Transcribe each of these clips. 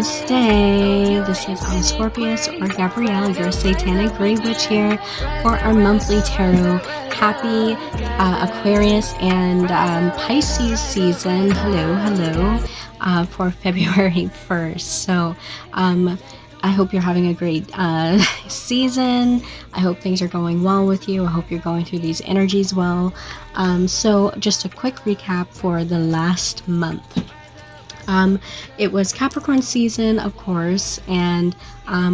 Namaste. This is Omscorpius or Gabrielle, your Satanic Grey Witch here for our monthly tarot. Happy Aquarius and Pisces season. Hello, for February 1st. So, I hope you're having a great season. I hope things are going well with you. I hope you're going through these energies well. So just a quick recap for the last month. It was Capricorn season, of course, and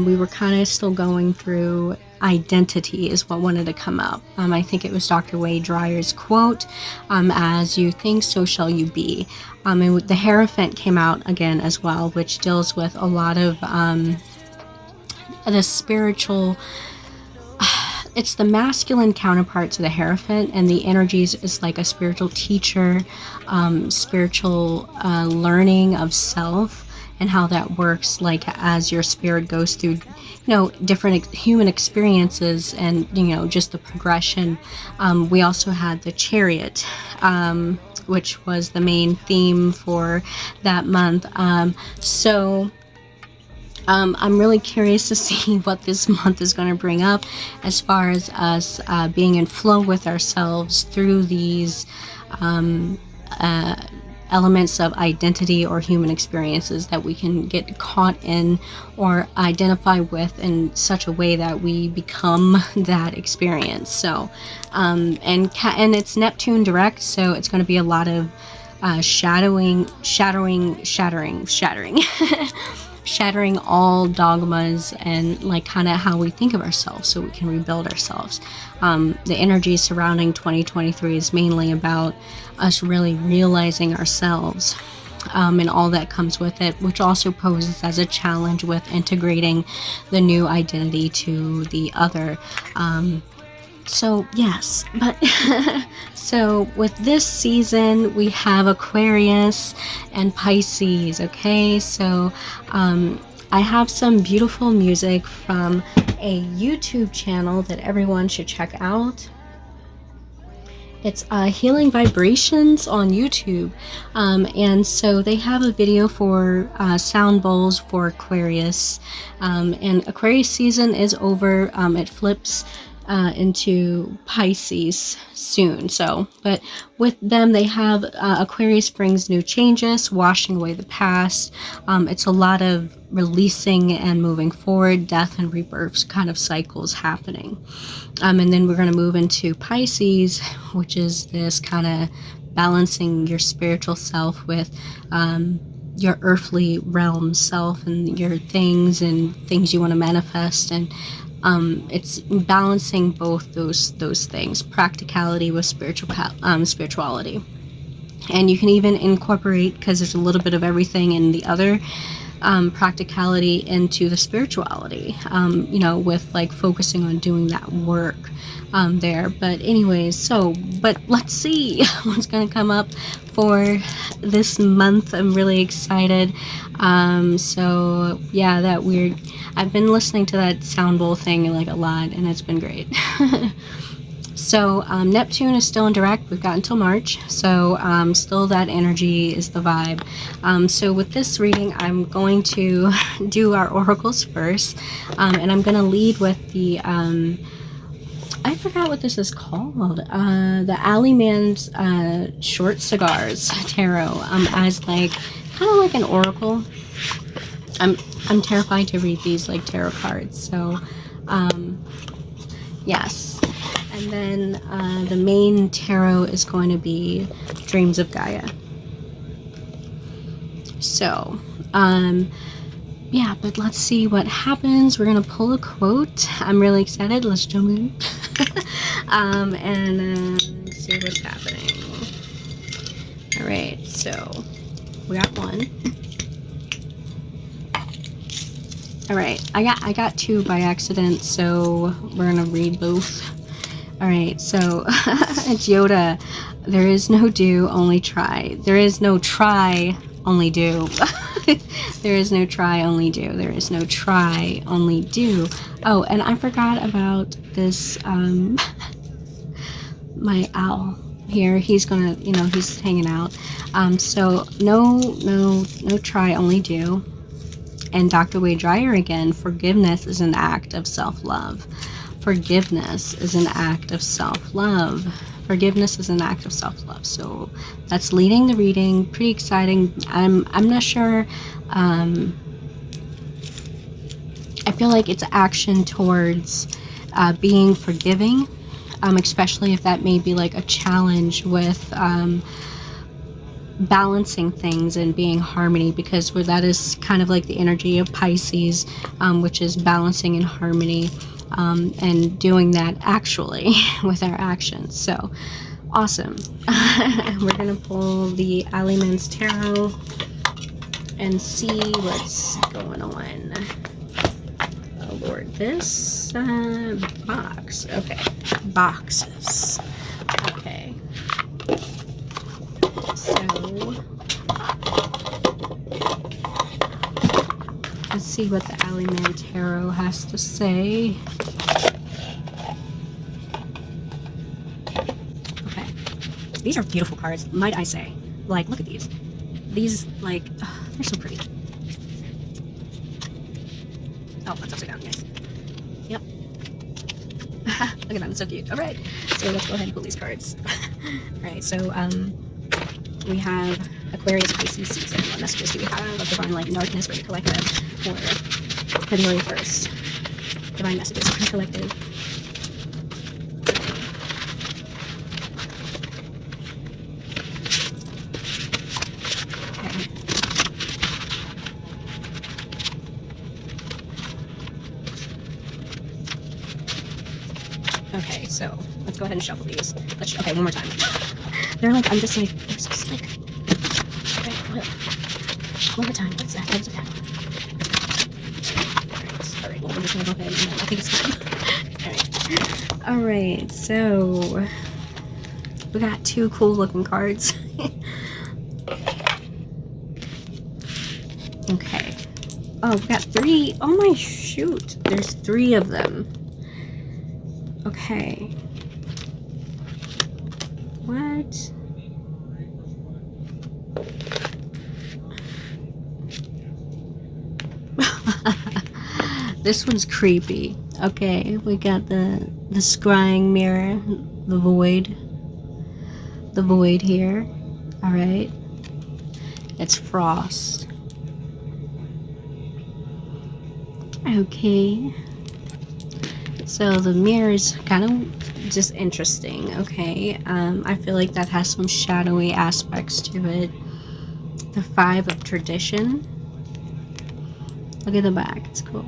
we were kind of still going through identity is what wanted to come up. I think it was Dr. Wade Dyer's quote, as you think, so shall you be. And the Hierophant came out again as well, which deals with a lot of the spiritual. It's the masculine counterpart to the Hierophant, and the energies is like a spiritual teacher, spiritual learning of self and how that works, like as your spirit goes through, different human experiences and, just the progression. We also had the Chariot, which was the main theme for that month. I'm really curious to see what this month is going to bring up as far as us being in flow with ourselves through these elements of identity or human experiences that we can get caught in or identify with in such a way that we become that experience. So, and it's Neptune direct, so it's going to be a lot of shattering shattering all dogmas and like kind of how we think of ourselves so we can rebuild ourselves. The energy surrounding 2023 is mainly about us really realizing ourselves and all that comes with it, which also poses as a challenge with integrating the new identity to the other. So yes, but so with this season we have Aquarius and Pisces. Okay, so I have some beautiful music from a YouTube channel that everyone should check out. It's Healing Vibrations on YouTube, and so they have a video for sound bowls for Aquarius, and Aquarius season is over. It flips into Pisces soon. So, but with them, they have Aquarius brings new changes, washing away the past. It's a lot of releasing and moving forward, death and rebirth kind of cycles happening. And then we're going to move into Pisces, which is this kind of balancing your spiritual self with your earthly realm self and your things and things you want to manifest. And it's balancing both those things, practicality with spirituality. And you can even incorporate, because there's a little bit of everything in the other, practicality into the spirituality, with like focusing on doing that work there. But anyways, but let's see what's going to come up for this month. I'm really excited. So yeah, that weird, I've been listening to that sound bowl thing like a lot, and it's been great. So Neptune is still in direct. We've got until March, so still that energy is the vibe. So with this reading, I'm going to do our oracles first, and I'm going to lead with the I forgot what this is called, the Alley Man's Short Cigars Tarot, as like kind of like an oracle. I'm terrified to read these like tarot cards, so yes. And then the main tarot is going to be Dreams of Gaia. So yeah, but let's see what happens. We're gonna pull a quote. I'm really excited. Let's jump in. And see what's happening. All right, so we got one. All right, I got two by accident, so we're gonna read both. All right, so it's Yoda. There is no do, only try. There is no try, only do. There is no try, only do. There is no try, only do. Oh, and I forgot about this, my owl here. He's gonna, he's hanging out. So no try, only do. And Dr. Wade Dyer again, forgiveness is an act of self-love. Forgiveness is an act of self-love. Forgiveness is an act of self-love. So that's leading the reading. Pretty exciting. I'm not sure. I feel like it's action towards being forgiving, especially if that may be like a challenge with balancing things and being harmony, because that is kind of like the energy of Pisces, which is balancing in harmony, and doing that actually with our actions. So awesome. We're gonna pull the Daemons tarot and see what's going on. Oh Lord, this box. Okay, boxes. Okay. So let's see what the Daemons tarot has to say. Okay, these are beautiful cards, might I say. Like, look at these. These, like, oh, they're so pretty. Oh, that's upside down, guys. Yep. Look at that, it's so cute. All right, so let's go ahead and pull these cards. All right, so we have Aquarius, Pisces season. What messages do we have of divine light and darkness for the collective for February 1st? Divine messages for the collective. Okay, so let's go ahead and shuffle these. Okay, one more time. They're like, I'm just like, they're so slick. Okay, one more time. What's that? What's that? Alright, well, we're just gonna go ahead and I think it's fine. Alright, so we got two cool looking cards. Okay. Oh, we got three. Oh my shoot. There's three of them. Okay. What? This one's creepy. Okay, we got the scrying mirror, the void here. All right. It's frost. Okay. So the mirror is kind of just interesting. Okay, I feel like that has some shadowy aspects to it. The 5 of tradition. Look at the back, it's cool.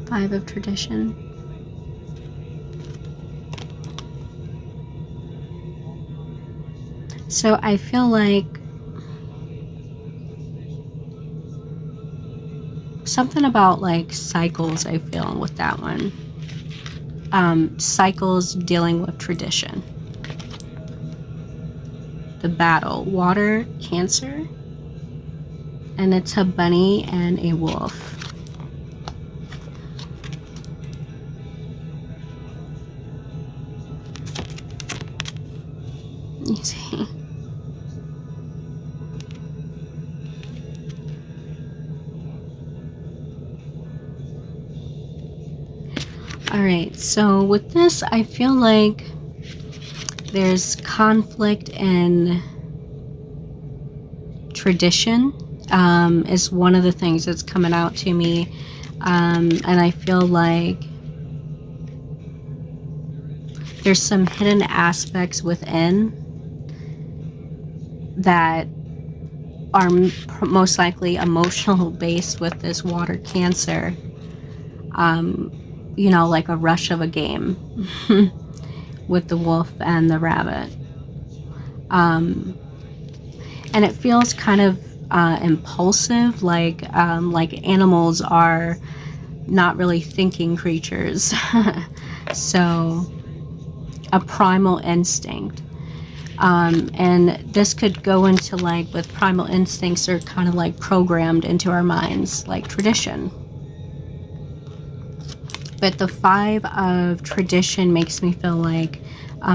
Five of tradition. So I feel like something about like cycles, I feel, with that one. Cycles dealing with tradition. The battle. Water, Cancer. And it's a bunny and a wolf. You see? Alright, so with this, I feel like there's conflict in tradition, is one of the things that's coming out to me. And I feel like there's some hidden aspects within that are most likely emotional based with this water Cancer. You know, like a rush of a game with the wolf and the rabbit. And it feels kind of impulsive, like animals are not really thinking creatures. So a primal instinct. And this could go into like, with primal instincts are kind of like programmed into our minds, like tradition. But the 5 of tradition makes me feel like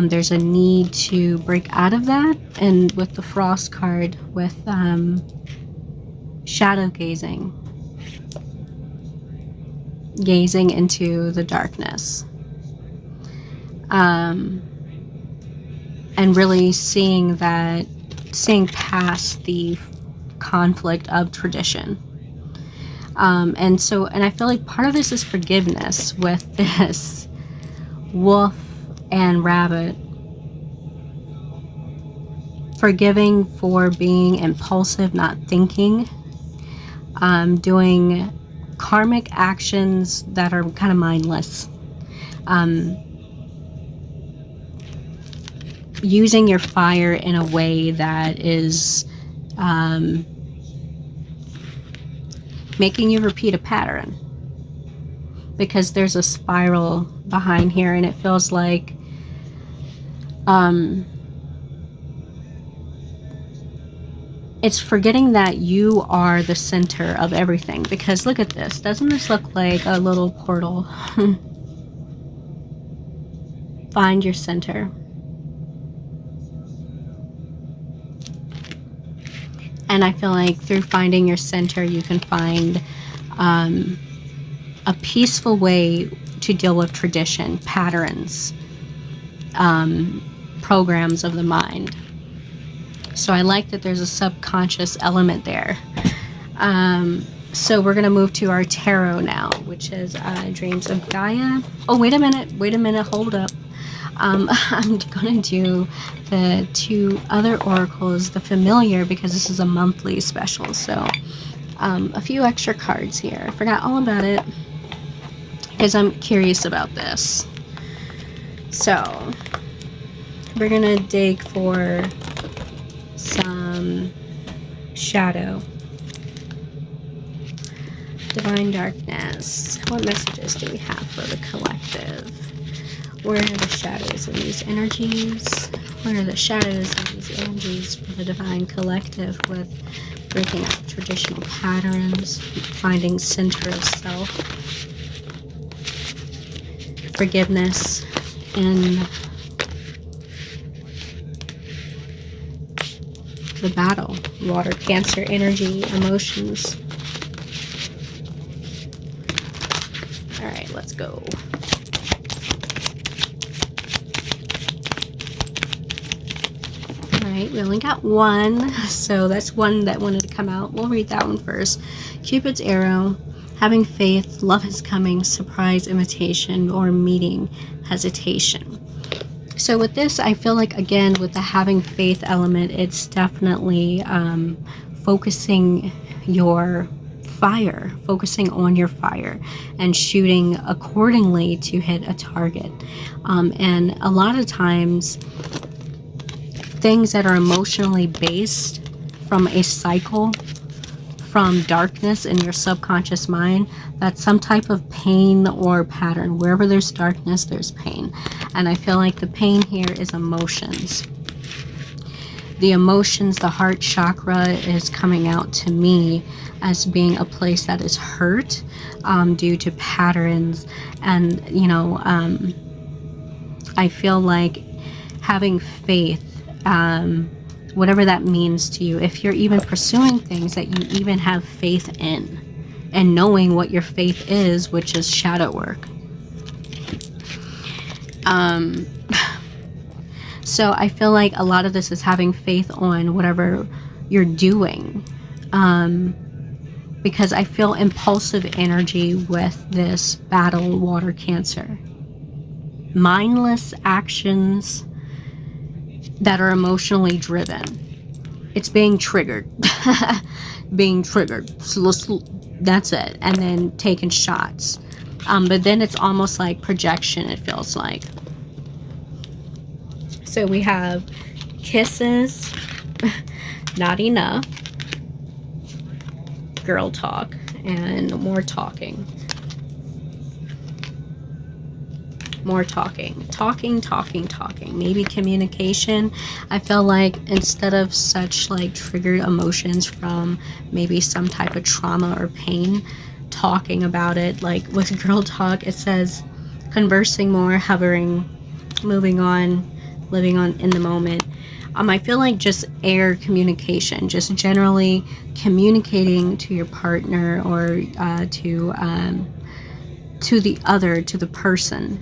There's a need to break out of that. And with the Frost card, with shadow gazing into the darkness, and really seeing past the conflict of tradition. And I feel like part of this is forgiveness with this wolf and rabbit. Forgiving for being impulsive, not thinking, doing karmic actions that are kind of mindless, using your fire in a way that is making you repeat a pattern, because there's a spiral behind here, and it feels like it's forgetting that you are the center of everything. Because look at this. Doesn't this look like a little portal? Find your center. And I feel like through finding your center, you can find a peaceful way to deal with tradition, patterns, programs of the mind. So I like that there's a subconscious element there. So we're going to move to our tarot now, which is Dreams of Gaia. Oh, wait a minute, hold up. I'm going to do the two other oracles, the familiar, because this is a monthly special. So a few extra cards here. I forgot all about it because I'm curious about this. So we're going to dig for some shadow. Divine darkness. What messages do we have for the collective? Where are the shadows in these energies? What are the shadows in these energies for the divine collective, with breaking up traditional patterns, finding center of self, forgiveness, and the battle, water, Cancer energy, emotions. All right, let's go. All right, we only got one, so that's one that wanted to come out. We'll read that one first. Cupid's arrow, having faith, love is coming, surprise, invitation, or meeting, hesitation. So with this, I feel like, again, with the having faith element, it's definitely focusing your fire, focusing on your fire and shooting accordingly to hit a target. And a lot of times, things that are emotionally based from a cycle, from darkness in your subconscious mind, that's some type of pain or pattern. Wherever there's darkness, there's pain. And I feel like the pain here is emotions. The emotions, the heart chakra is coming out to me as being a place that is hurt due to patterns. And, you know, I feel like having faith, whatever that means to you, if you're even pursuing things that you even have faith in, and knowing what your faith is, which is shadow work. So I feel like a lot of this is having faith on whatever you're doing, because I feel impulsive energy with this battle, water, Cancer. Mindless actions that are emotionally driven. It's being triggered. Being triggered. So that's it. And then taking shots. But then it's almost like projection, it feels like. So we have kisses, not enough, girl talk, and more talking. More talking. Maybe communication. I feel like instead of such like triggered emotions from maybe some type of trauma or pain, talking about it. Like with girl talk, it says conversing more, hovering, moving on, living on in the moment. I feel like just air communication, just generally communicating to your partner or to the other, to the person,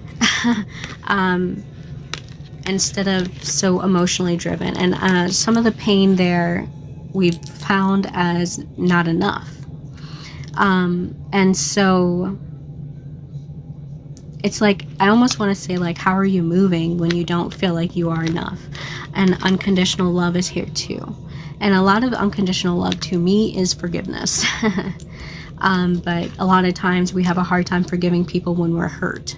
instead of so emotionally driven. And some of the pain there we've found as not enough. And so it's like, I almost want to say, like, how are you moving when you don't feel like you are enough? And unconditional love is here too. And a lot of unconditional love to me is forgiveness. But a lot of times we have a hard time forgiving people when we're hurt.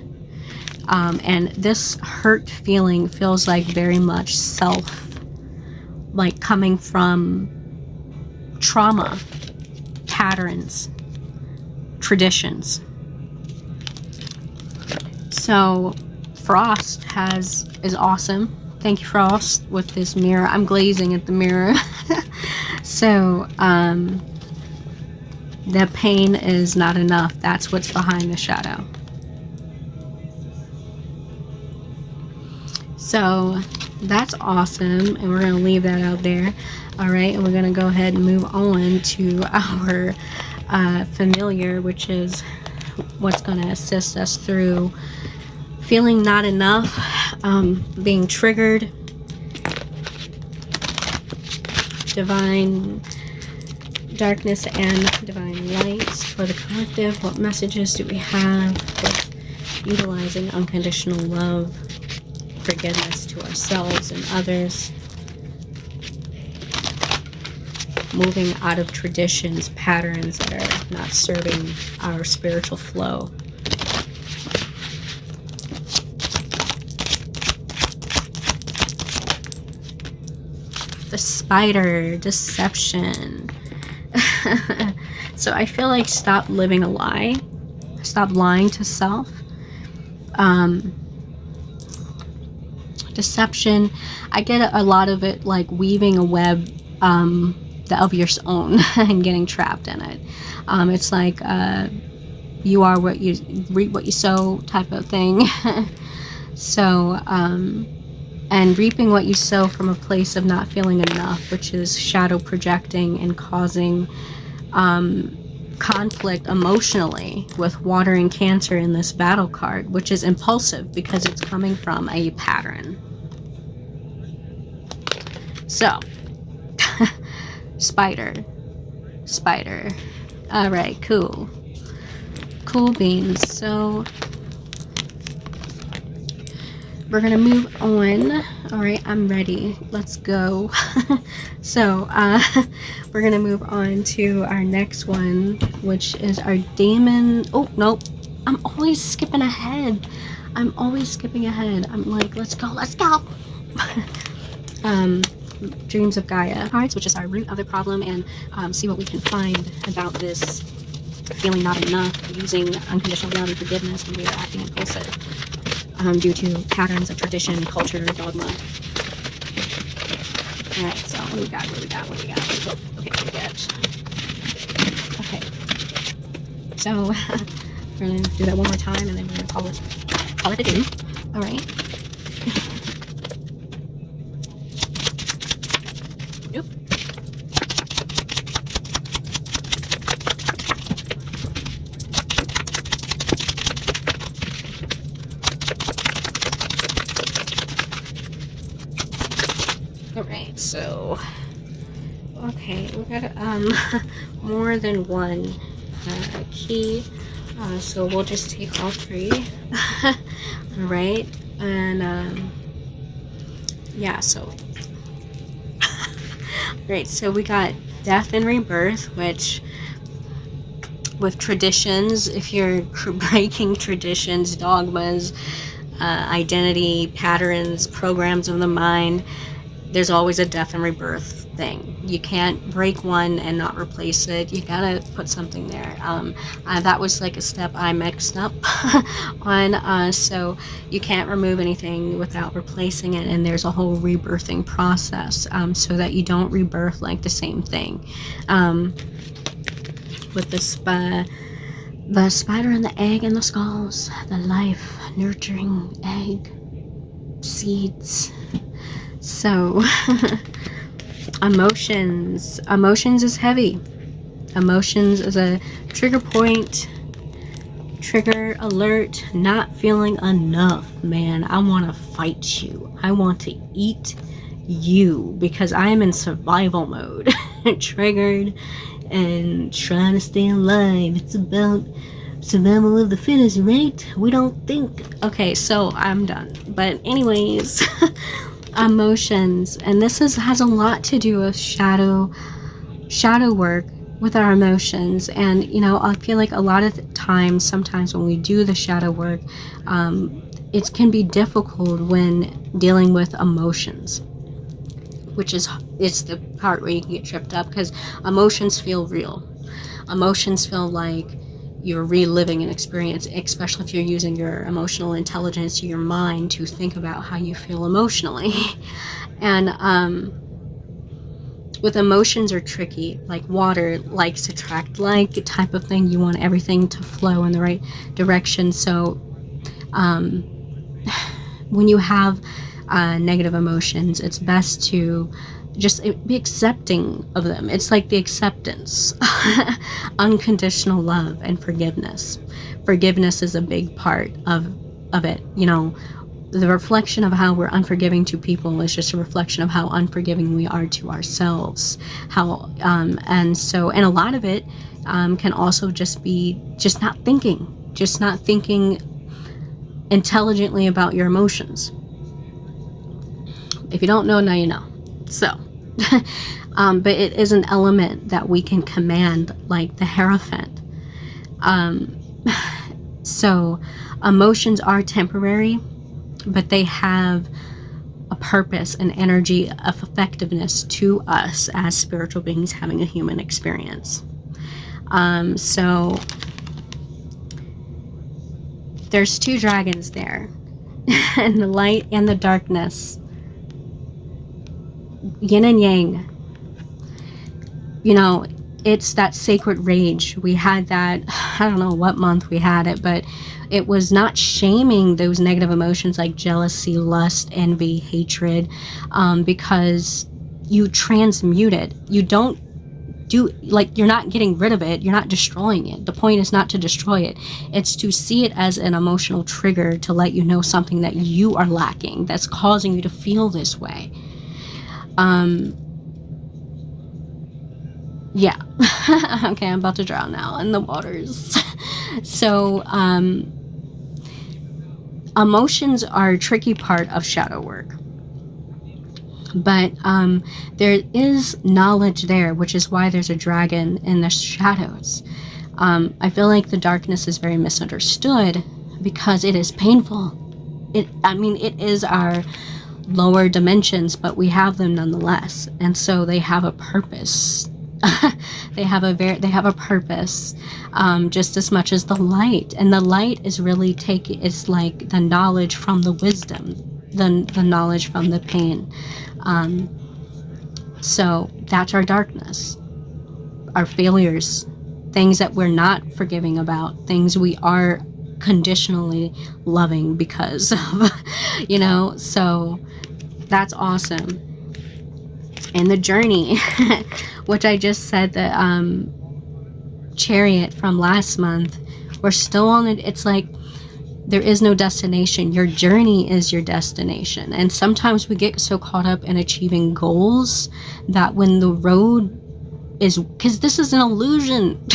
And this hurt feeling feels like very much like coming from trauma, patterns, traditions. So Frost is awesome. Thank you, Frost, with this mirror. I'm glazing at the mirror. So the pain is not enough. That's what's behind the shadow. So that's awesome, and we're going to leave that out there. All right, and we're going to go ahead and move on to our familiar, which is what's going to assist us through feeling not enough, being triggered, divine darkness and divine light for the collective. What messages do we have for utilizing unconditional love, forgiveness to ourselves and others, moving out of traditions, patterns that are not serving our spiritual flow? The spider, deception. So I feel like stop living a lie. Stop lying to self. Deception. I get a lot of it like weaving a web of your own and getting trapped in it. It's like you are what you reap, what you sow type of thing. So and reaping what you sow from a place of not feeling enough, which is shadow projecting and causing conflict emotionally with water and Cancer in this battle card, which is impulsive because it's coming from a pattern. So spider. All right, cool beans. So we're gonna move on. All right, I'm ready. Let's go. So we're gonna move on to our next one, which is our Daemon. Oh nope, I'm always skipping ahead. I'm like, let's go. Dreams of Gaia cards, which is our root of the problem, and see what we can find about this feeling not enough, using unconditional love and forgiveness when we are acting impulsive. Due to patterns of tradition, culture, dogma. Alright, so what do we got? Oh, okay, so we're going to do that one more time, and then we're going to call it a day. Alright. Nope. Alright, so okay, we got more than one key, so we'll just take all three. Alright, and yeah, so great. So we got death and rebirth, which with traditions, if you're breaking traditions, dogmas, identity, patterns, programs of the mind, there's always a death and rebirth thing. You can't break one and not replace it. You gotta put something there. That was like a step I mixed up on. So you can't remove anything without replacing it, and there's a whole rebirthing process so that you don't rebirth like the same thing. With the spider and the egg and the skulls, the life nurturing egg, seeds, So, emotions. Emotions is heavy. Emotions is a trigger point, trigger alert, not feeling enough, man. I want to fight you. I want to eat you because I am in survival mode. Triggered and trying to stay alive. It's about survival of the fittest, right? We don't think. Okay, so I'm done. But anyways, emotions, and this has a lot to do with shadow work with our emotions. And you know, I feel like a lot of times, sometimes when we do the shadow work, it can be difficult when dealing with emotions, which is, it's the part where you can get tripped up, because emotions feel real. Emotions feel like you're reliving an experience, especially if you're using your emotional intelligence, your mind, to think about how you feel emotionally. And with emotions are tricky, like water likes attract like type of thing. You want everything to flow in the right direction. So when you have negative emotions, it's best to just be accepting of them. It's like the acceptance. Unconditional love and forgiveness. Forgiveness is a big part of it. You know, the reflection of how we're unforgiving to people is just a reflection of how unforgiving we are to ourselves. And a lot of it can also just be not thinking intelligently about your emotions. If you don't know, now you know. So, but it is an element that we can command, like the Hierophant. So, emotions are temporary, but they have a purpose and energy of effectiveness to us as spiritual beings having a human experience. So, there's two dragons there, and the light and the darkness. Yin and yang. You know, it's that sacred rage. We had that, I don't know what month we had it, but it was not shaming those negative emotions like jealousy, lust, envy, hatred, because you transmute it. You don't do, like, you're not getting rid of it. You're not destroying it. The point is not to destroy it. It's to see it as an emotional trigger to let you know something that you are lacking, that's causing you to feel this way. Yeah. Okay, I'm about to drown now in the waters. So, emotions are a tricky part of shadow work. But there is knowledge there, which is why there's a dragon in the shadows. I feel like the darkness is very misunderstood because it is painful. It is our lower dimensions, but we have them nonetheless, and so they have a purpose. They have a purpose, just as much as the light. And the light is really it's like the knowledge from the wisdom, the knowledge from the pain. So that's our darkness, our failures, things that we're not forgiving about, things we are conditionally loving because of, you know. So that's awesome. And the journey, which I just said, the Chariot from last month, we're still on it. It's like there is no destination. Your journey is your destination. And sometimes we get so caught up in achieving goals that when the road is, because this is an illusion,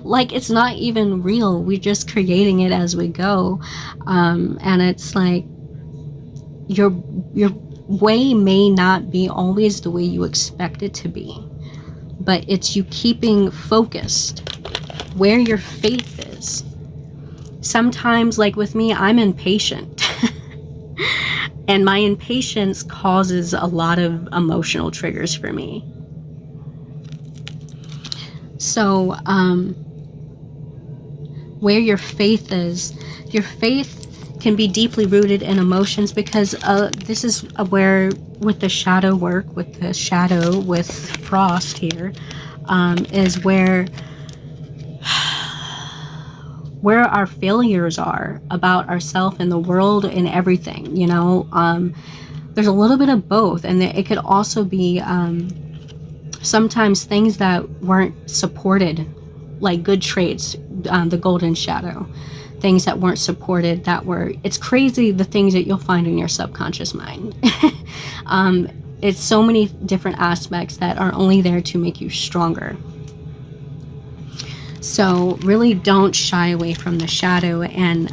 like it's not even real. We're just creating it as we go. And it's like your way may not be always the way you expect it to be, but it's you keeping focused where your faith is. Sometimes, like with me, I'm impatient and my impatience causes a lot of emotional triggers for me. So where your faith is, your faith can be deeply rooted in emotions, because this is where, with the shadow work, with the shadow, with Frost here, is where our failures are about ourselves and the world and everything, you know. there's a little bit of both. And it could also be sometimes things that weren't supported, like good traits, the golden shadow, things that weren't supported, that were, it's crazy the things that you'll find in your subconscious mind. It's so many different aspects that are only there to make you stronger. So really don't shy away from the shadow. And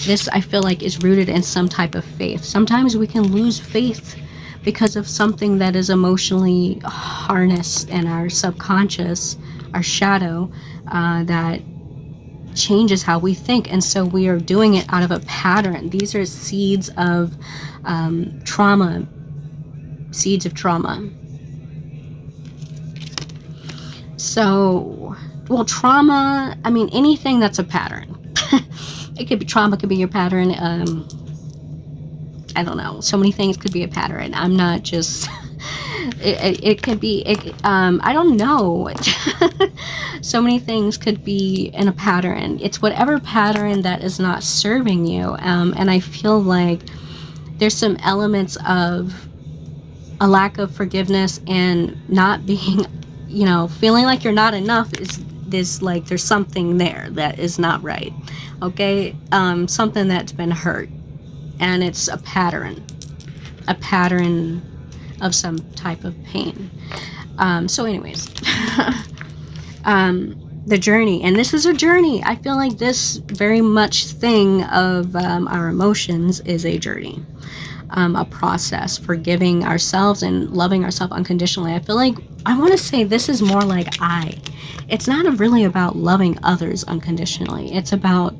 this, I feel like, is rooted in some type of faith. Sometimes we can lose faith because of something that is emotionally harnessed in our subconscious, our shadow, that changes how we think. And so we are doing it out of a pattern. These are seeds of trauma. Seeds of trauma. So, well, trauma, I mean, anything that's a pattern. It could be trauma, could be your pattern. I don't know. So many things could be a pattern. I'm not just, it could be, I don't know. So many things could be in a pattern. It's whatever pattern that is not serving you. And I feel like there's some elements of a lack of forgiveness and not being, you know, feeling like you're not enough is this, like there's something there that is not right. Okay, something that's been hurt, and it's a pattern of some type of pain. So anyways, the journey, and this is a journey. I feel like this very much thing of our emotions is a journey, a process, forgiving ourselves and loving ourselves unconditionally. I feel like, I want to say this is more like it's not really about loving others unconditionally. It's about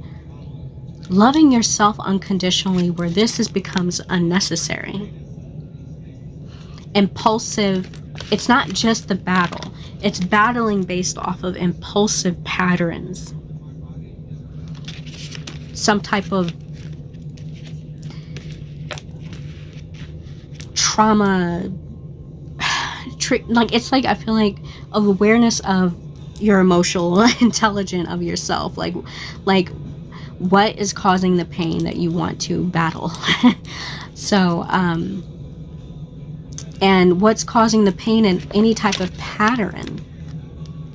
loving yourself unconditionally, where this becomes unnecessary. Impulsive, it's not just the battle. It's battling based off of impulsive patterns. Some type of trauma, like, it's like, I feel like, of awareness of your emotional intelligence of yourself, like what is causing the pain that you want to battle. So and what's causing the pain in any type of pattern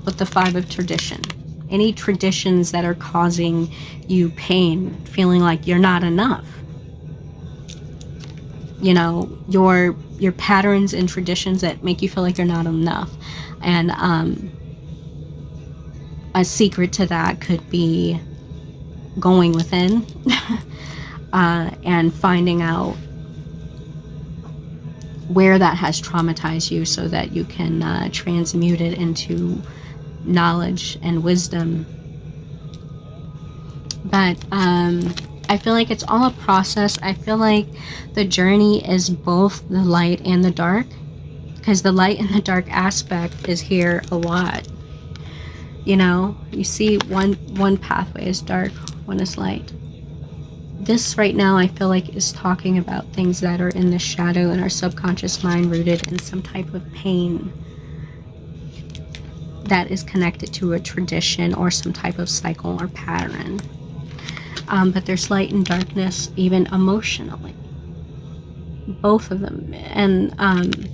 with the 5 of tradition, any traditions that are causing you pain, feeling like you're not enough, you know, your patterns and traditions that make you feel like you're not enough. And a secret to that could be going within and finding out where that has traumatized you, so that you can transmute it into knowledge and wisdom. But I feel like it's all a process. I feel like the journey is both the light and the dark, because the light and the dark aspect is here a lot. You know, you see one pathway is dark, one is light. This right now, I feel like, is talking about things that are in the shadow in our subconscious mind, rooted in some type of pain that is connected to a tradition or some type of cycle or pattern. But there's light and darkness, even emotionally. Both of them. And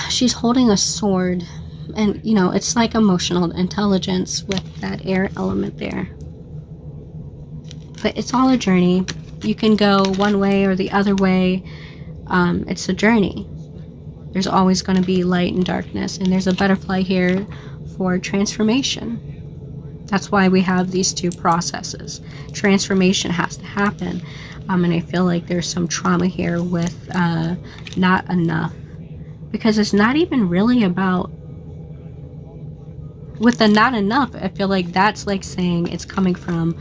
she's holding a sword. And, you know, it's like emotional intelligence with that air element there. But it's all a journey. You can go one way or the other way. It's a journey. There's always going to be light and darkness. And there's a butterfly here for transformation. That's why we have these two processes. Transformation has to happen. And I feel like there's some trauma here with not enough. Because it's not even really about... With the not enough, I feel like that's like saying it's coming from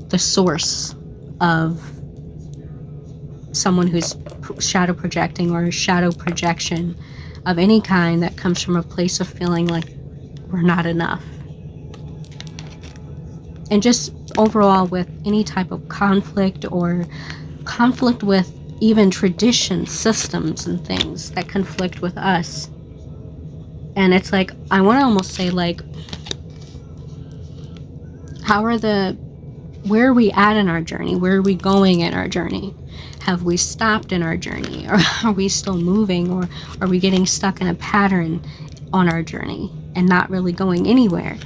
the source of someone who's shadow projecting, or shadow projection of any kind that comes from a place of feeling like we're not enough. And just overall with any type of conflict, or conflict with even tradition, systems and things that conflict with us. And it's like, I want to almost say, like, where are we at in our journey? Where are we going in our journey? Have we stopped in our journey, or are we still moving, or are we getting stuck in a pattern on our journey and not really going anywhere?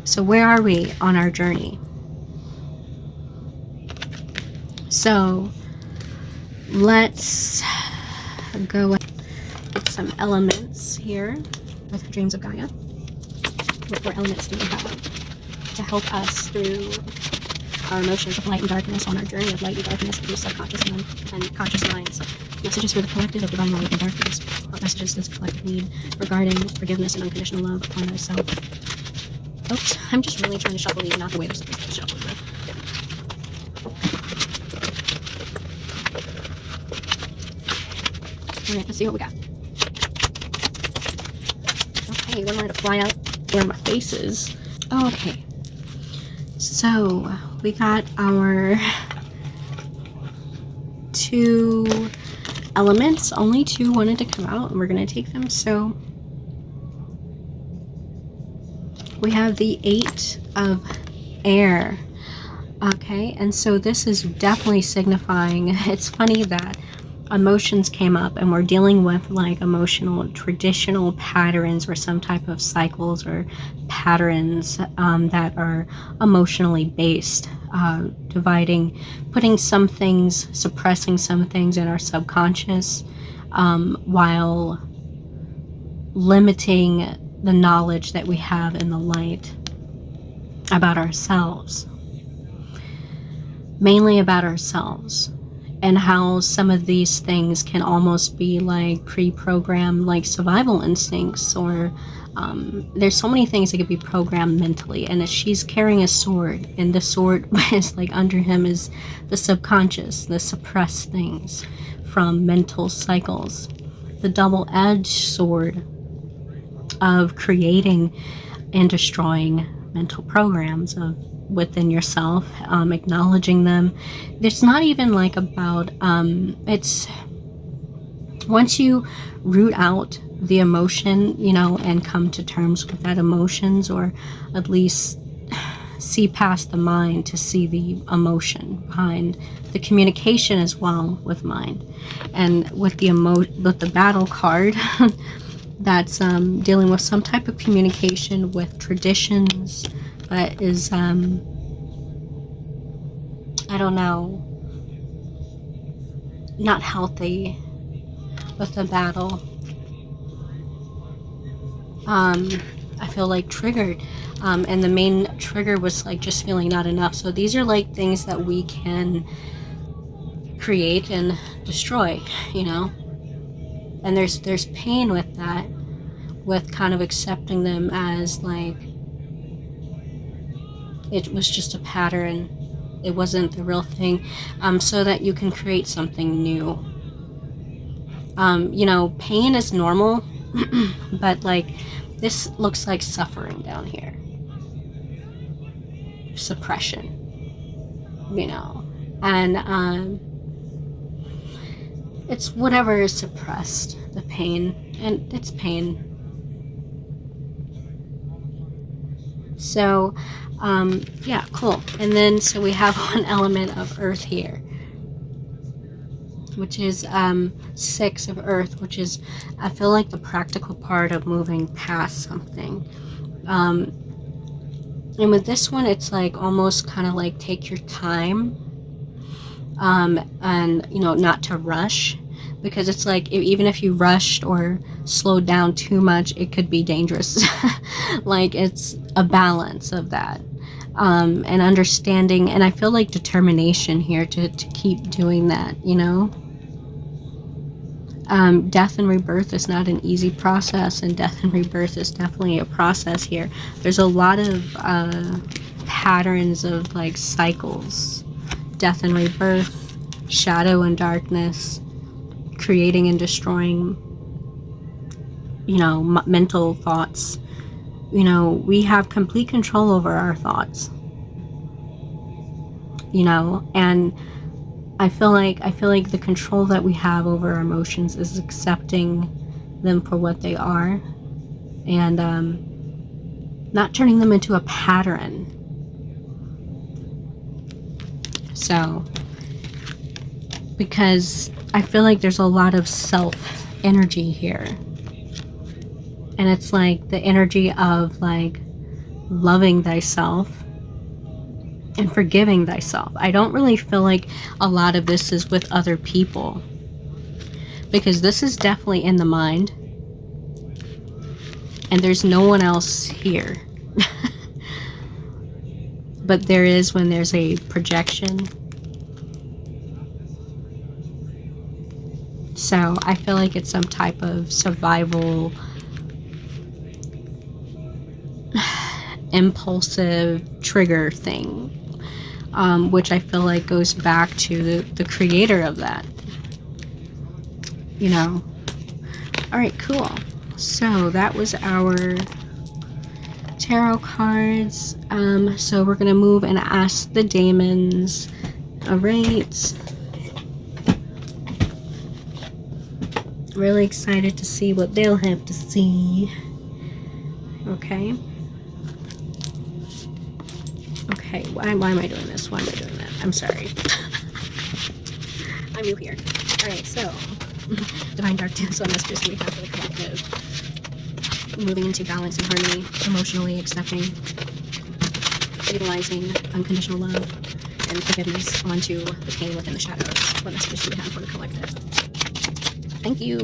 So where are we on our journey? So let's go with some elements here with Dreams of Gaia. What 4 elements do we have to help us through our emotions of light and darkness on our journey of light and darkness through subconscious mind and conscious minds? Messages for the collective of divine light and darkness. What messages does the collective need regarding forgiveness and unconditional love upon ourselves? Oops, I'm just really trying to shuffle these, not the way they're supposed to be shuffled. Alright, let's see what we got. Okay, we wanted to fly out where my face is. Okay, so we got our 2 elements. Only 2 wanted to come out, and we're going to take them. So we have the 8 of air. Okay, and so this is definitely signifying, it's funny that emotions came up and we're dealing with like emotional traditional patterns or some type of cycles or patterns that are emotionally based, dividing, putting some things, suppressing some things in our subconscious, while limiting the knowledge that we have in the light about ourselves, mainly about ourselves. And how some of these things can almost be like pre-programmed, like survival instincts, or there's so many things that could be programmed mentally. And if she's carrying a sword, and the sword is like under him is the subconscious, the suppressed things from mental cycles, the double-edged sword of creating and destroying mental programs of within yourself, acknowledging them. It's not even like about it's once you root out the emotion, you know, and come to terms with that emotions, or at least see past the mind to see the emotion behind the communication as well with mind. And with the with the battle card that's dealing with some type of communication with traditions that is, I don't know, not healthy with the battle. I feel like triggered, and the main trigger was like just feeling not enough. So these are like things that we can create and destroy, you know, and there's pain with that, with kind of accepting them as like it was just a pattern, it wasn't the real thing, so that you can create something new. You know, pain is normal, but like this looks like suffering down here, suppression, you know, and it's whatever is suppressed, the pain, and it's pain. So yeah, cool. And then so we have one element of earth here, which is 6 of earth, which is, I feel like, the practical part of moving past something. And with this one, it's like almost kind of like take your time, and you know, not to rush, because it's like even if you rushed or slowed down too much, it could be dangerous. Like it's a balance of that, and understanding, and I feel like determination here to keep doing that, you know. Death and rebirth is not an easy process, and death and rebirth is definitely a process here. There's a lot of patterns of like cycles, death and rebirth, shadow and darkness, creating and destroying, you know, mental thoughts. You know, we have complete control over our thoughts, you know, and I feel like the control that we have over our emotions is accepting them for what they are, and not turning them into a pattern. So because I feel like there's a lot of self energy here. And it's like the energy of like loving thyself and forgiving thyself. I don't really feel like a lot of this is with other people, because this is definitely in the mind and there's no one else here. But there is when there's a projection. So I feel like it's some type of survival, impulsive trigger thing, which I feel like goes back to the creator of that, you know. All right, cool. So that was our tarot cards. So we're gonna move and ask the Daemons. All right. Really excited to see what they'll have to see. Okay. Okay, why am I doing this? Why am I doing that? I'm sorry. I'm new here. Alright, so Divine Dark Dance on messages we have for the collective. Moving into balance and harmony, emotionally accepting, utilizing unconditional love and forgiveness onto the pain within the shadows. What messages do we have for the collective? Thank you.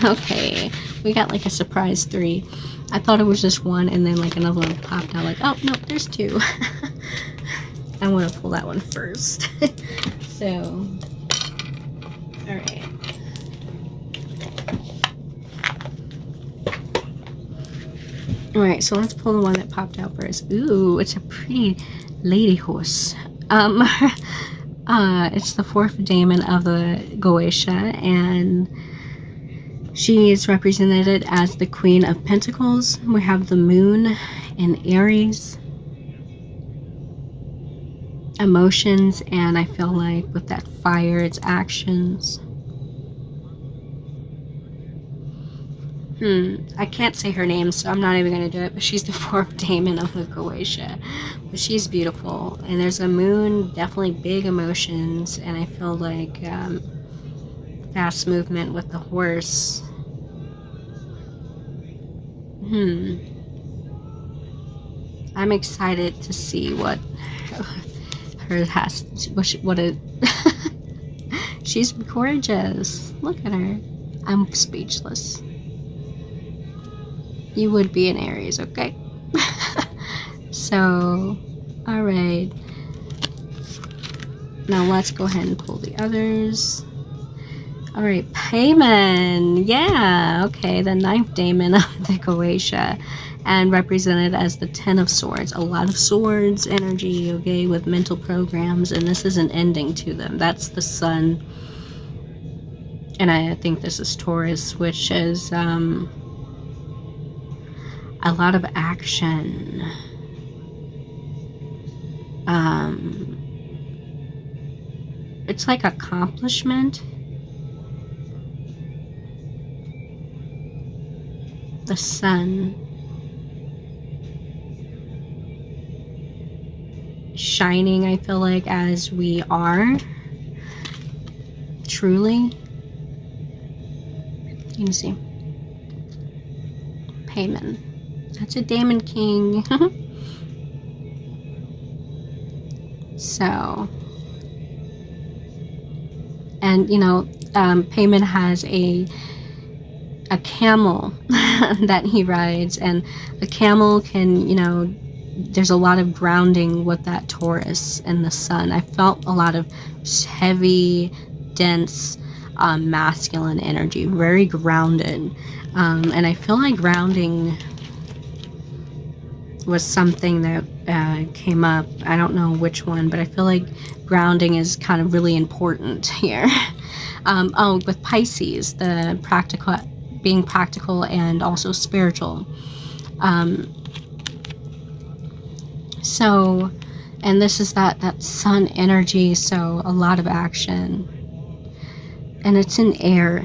Okay, we got like a surprise 3. I thought it was just one, and then like another one popped out like, oh no, there's 2. I want to pull that one first. So, alright. Alright, so let's pull the one that popped out first. Ooh, it's a pretty lady horse. It's the 4th daemon of the Goetia, and she is represented as the Queen of Pentacles. We have the Moon in Aries. Emotions, and I feel like with that fire, it's actions. I can't say her name, so I'm not even going to do it, but she's the 4th daemon of the Goetia. But she's beautiful, and there's a moon, definitely big emotions, and I feel like fast movement with the horse. I'm excited to see what her has, what it, she's gorgeous. Look at her. I'm speechless. You would be an Aries, okay? So, alright. Now let's go ahead and pull the others. Alright, Payman. Yeah, okay, the 9th daemon of the Goetia, and represented as the 10 of Swords. A lot of swords energy, okay, with mental programs, and this is an ending to them. That's the Sun. And I think this is Taurus, which is a lot of action. It's like accomplishment. The Sun. Shining, I feel like, as we are. Truly. You can see. Payman. That's a Daemon King. So. And, you know, Payman has a camel that he rides, and a camel can, you know, there's a lot of grounding with that Taurus and the Sun. I felt a lot of heavy, dense, masculine energy, very grounded, and I feel like grounding was something that came up. I don't know which one, but I feel like grounding is kind of really important here. Oh, with Pisces, the practical, being practical and also spiritual. So, and this is that Sun energy, so a lot of action, and it's in air.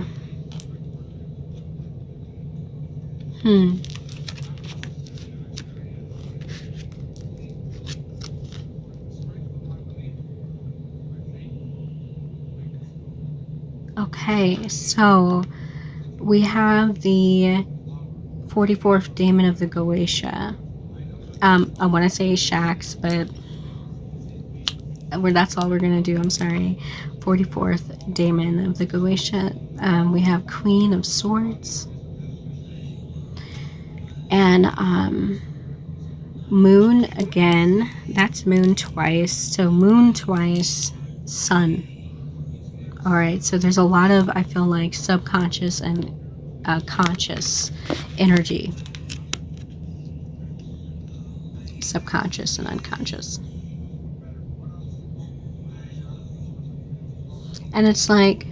Okay, so we have the 44th Daemon of the Goetia. I want to say Shax, but that's all we're going to do. I'm sorry. 44th Daemon of the Goetia. We have Queen of Swords. And Moon again. That's Moon twice. So Moon twice, Sun. Alright, so there's a lot of, I feel like, subconscious and conscious energy. Subconscious and unconscious. And it's like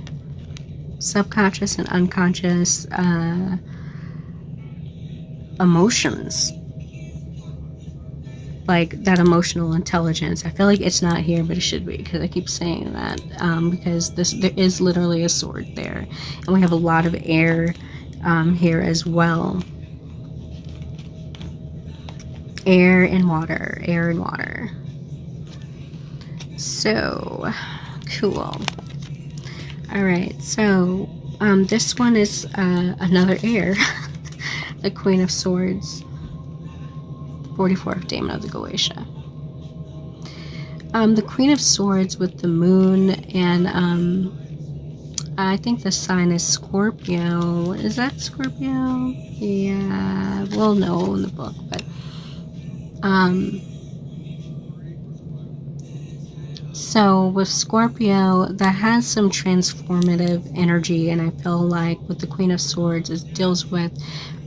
subconscious and unconscious emotions. Like that emotional intelligence. I feel like it's not here, but it should be, because I keep saying that. Because there is literally a sword there. And we have a lot of air here as well. Air and water. Air and water. So, cool. Alright, so this one is another air. The Queen of Swords. 44th Daemon of the Goetia. The Queen of Swords with the Moon, and I think the sign is Scorpio. Is that Scorpio? Yeah, we'll know in the book, but so with Scorpio, that has some transformative energy, and I feel like with the Queen of Swords, it deals with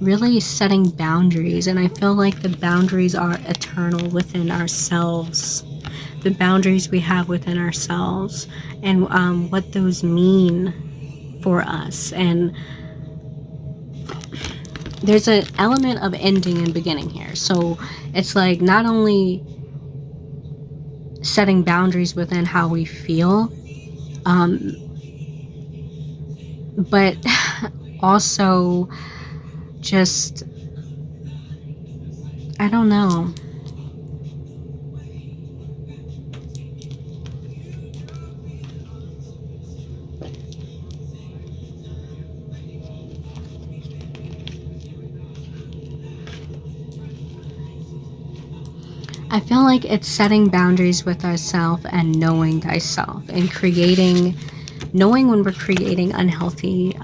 really setting boundaries, and I feel like the boundaries are eternal within ourselves. The boundaries we have within ourselves, and what those mean for us. And there's an element of ending and beginning here. So it's like not only setting boundaries within how we feel, but also just, I don't know. I feel like it's setting boundaries with ourselves and knowing thyself, and knowing when we're creating unhealthy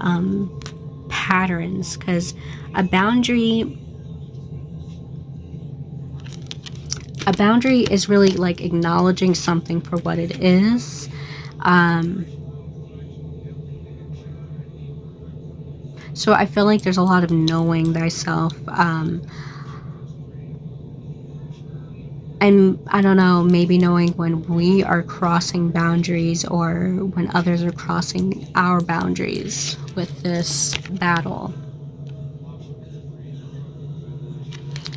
patterns, because a boundary is really like acknowledging something for what it is. So I feel like there's a lot of knowing thyself. And I don't know, maybe knowing when we are crossing boundaries or when others are crossing our boundaries with this battle.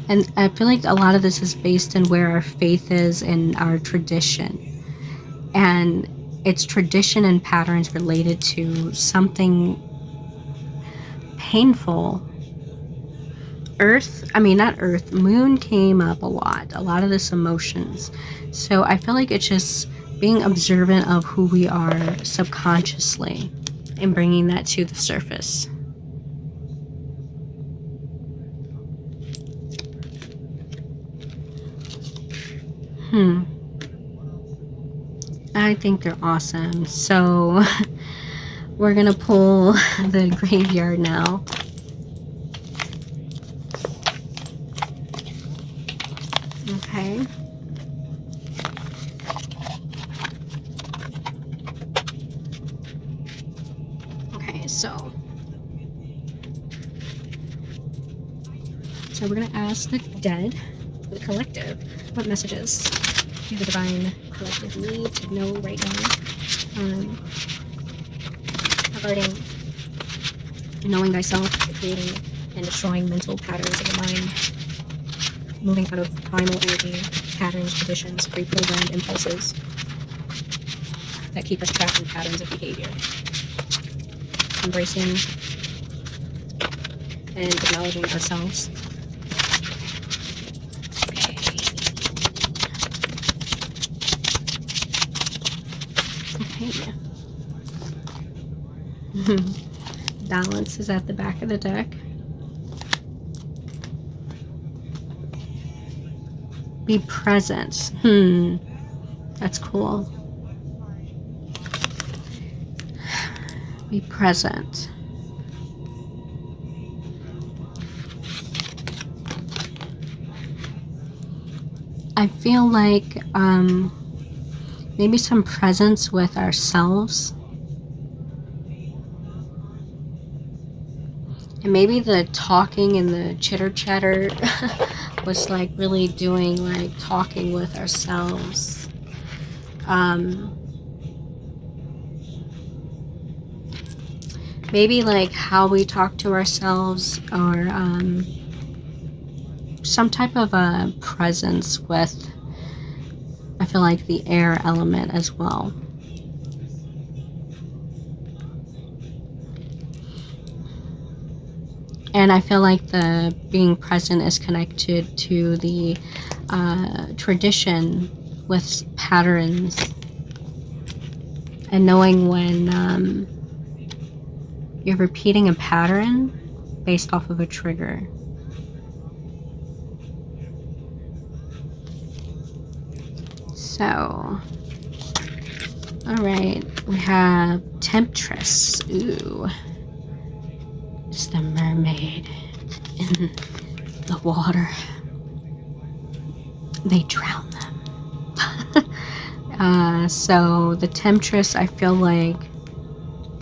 And I feel like a lot of this is based in where our faith is and our tradition. And it's tradition and patterns related to something painful. Moon came up a lot of this emotions. So I feel like it's just being observant of who we are subconsciously and bringing that to the surface. I think they're awesome. So we're gonna pull the graveyard now. Okay. Okay, so we're gonna ask the dead, the collective, what messages do the divine collective need to know right now regarding knowing thyself, creating and destroying mental patterns of the mind, moving out of primal energy, patterns, traditions, pre-programmed impulses that keep us trapped in patterns of behavior. Embracing and acknowledging ourselves. Okay. Balance is at the back of the deck. Be present. That's cool. Be present. I feel like maybe some presence with ourselves. And maybe the talking and the chitter chatter was like really doing like talking with ourselves. Maybe like how we talk to ourselves, or some type of a presence with, I feel like, the air element as well. And I feel like the being present is connected to the tradition with patterns, and knowing when you're repeating a pattern based off of a trigger. So, alright, we have Temptress. Ooh. It's the mermaid in the water. They drown them. So the Temptress, I feel like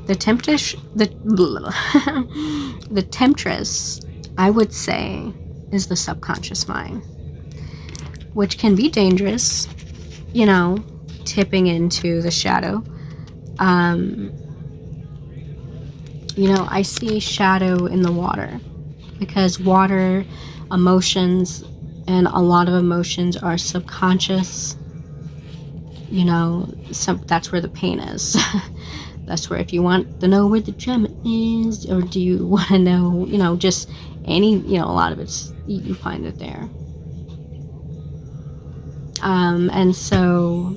the Temptress, the Temptress, I would say, is the subconscious mind, which can be dangerous, you know, tipping into the shadow. You know, I see shadow in the water because water, emotions, and a lot of emotions are subconscious. You know, that's where the pain is. That's where, if you want to know where the gem is, or do you want to know, you know, just any, you know, a lot of it's, you find it there. And so,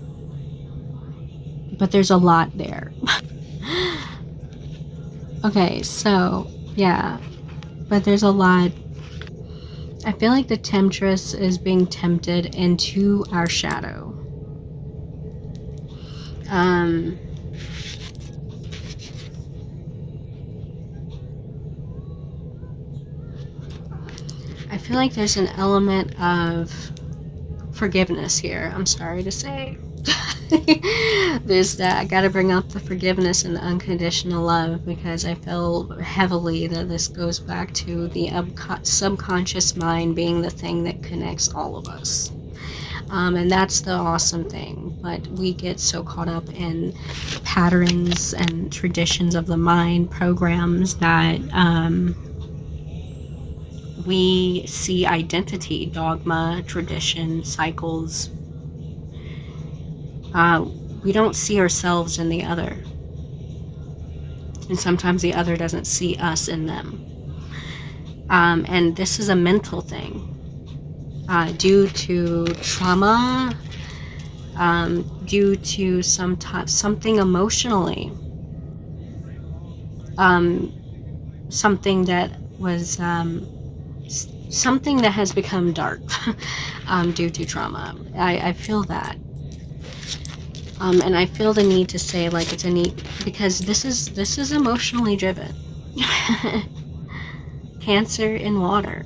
but there's a lot there. Okay, so, yeah, but there's a lot. I feel like the Temptress is being tempted into our shadow. I feel like there's an element of forgiveness here, I'm sorry to say. There's that. I gotta bring up the forgiveness and the unconditional love, because I feel heavily that this goes back to the subconscious mind being the thing that connects all of us. And that's the awesome thing. But we get so caught up in patterns and traditions of the mind, programs, that we see identity, dogma, tradition, cycles. We don't see ourselves in the other. And sometimes the other doesn't see us in them. And this is a mental thing. Due to trauma, due to something emotionally. Something that was... something that has become dark due to trauma. I feel that. And I feel the need to say, like, it's a need, because this is emotionally driven. Cancer in water.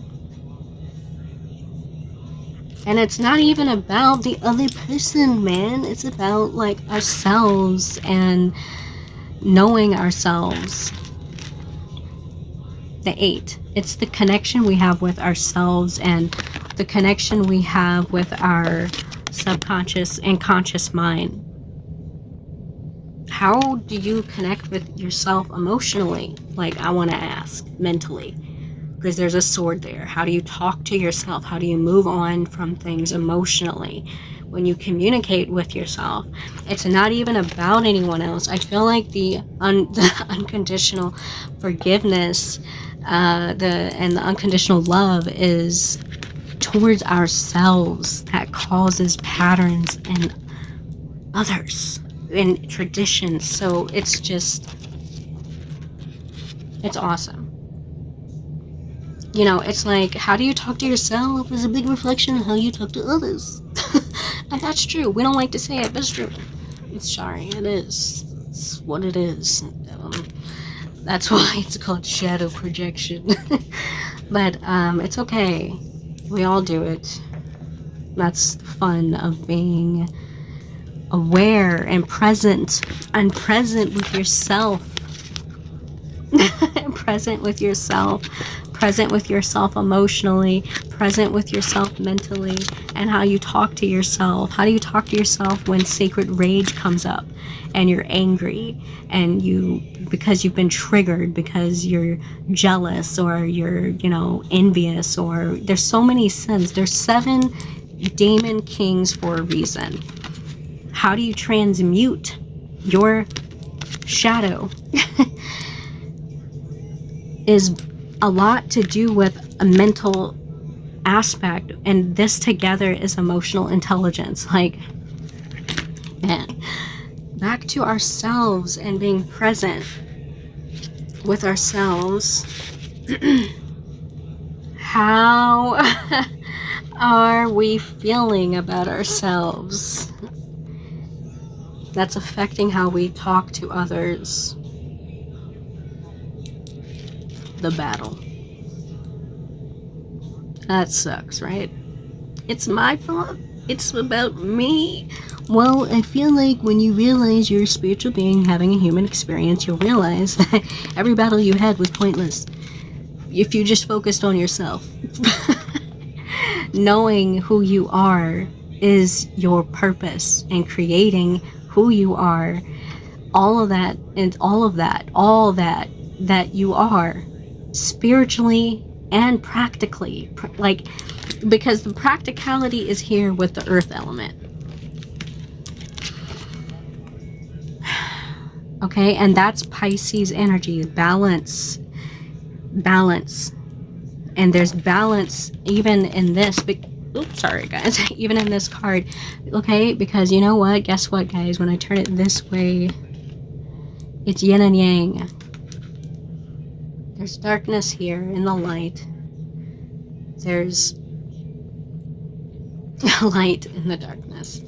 And it's not even about the other person, man. It's about, like, ourselves and knowing ourselves. The 8. It's the connection we have with ourselves and the connection we have with our subconscious and conscious mind. How do you connect with yourself emotionally? Like, I want to ask, mentally, because there's a sword there. How do you talk to yourself? How do you move on from things emotionally when you communicate with yourself? It's not even about anyone else. I feel like the unconditional forgiveness and the unconditional love is towards ourselves that causes patterns in others, in traditions. So it's just, It's awesome. You know, it's like, how do you talk to yourself is a big reflection of how you talk to others. And that's true. We don't like to say it, but it's true. It's sorry, it is. It's what it is. That's why it's called shadow projection. But it's okay. We all do it. That's the fun of being aware and present with yourself. Present with yourself emotionally, present with yourself mentally, and how you talk to yourself. How do you talk to yourself when sacred rage comes up and you're angry and because you've been triggered, because you're jealous or you're, envious, or there's so many sins. There's 7 Demon Kings for a reason. How do you transmute your shadow? Is a lot to do with a mental aspect, and this together is emotional intelligence. Like, man, back to ourselves and being present with ourselves. How are we feeling about ourselves? That's affecting how we talk to others. The battle. That sucks, right? It's my fault. It's about me. Well, I feel like when you realize you're a spiritual being having a human experience, you'll realize that every battle you had was pointless if you just focused on yourself. Knowing who you are is your purpose, and creating who you are, all that you are, spiritually and practically, because the practicality is here with the earth element. Okay, and that's Pisces energy, balance. And there's balance even in this oops, sorry guys, even in this card. Okay, because you know what, guess what guys, when I turn it this way, it's yin and yang. There's darkness here in the light. There's light in the darkness.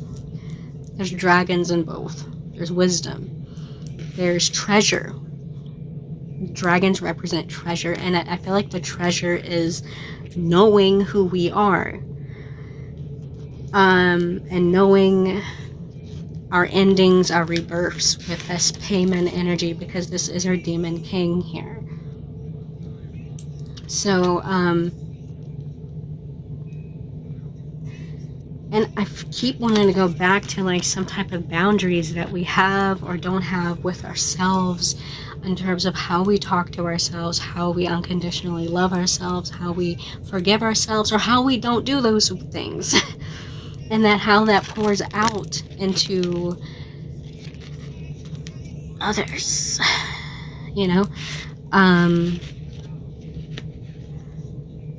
There's dragons in both. There's wisdom. There's treasure. Dragons represent treasure, and I feel like the treasure is knowing who we are. And knowing our endings, our rebirths with this payment energy, because this is our Demon King here. So, and I keep wanting to go back to like some type of boundaries that we have or don't have with ourselves, in terms of how we talk to ourselves, how we unconditionally love ourselves, how we forgive ourselves, or how we don't do those things. And that how that pours out into others,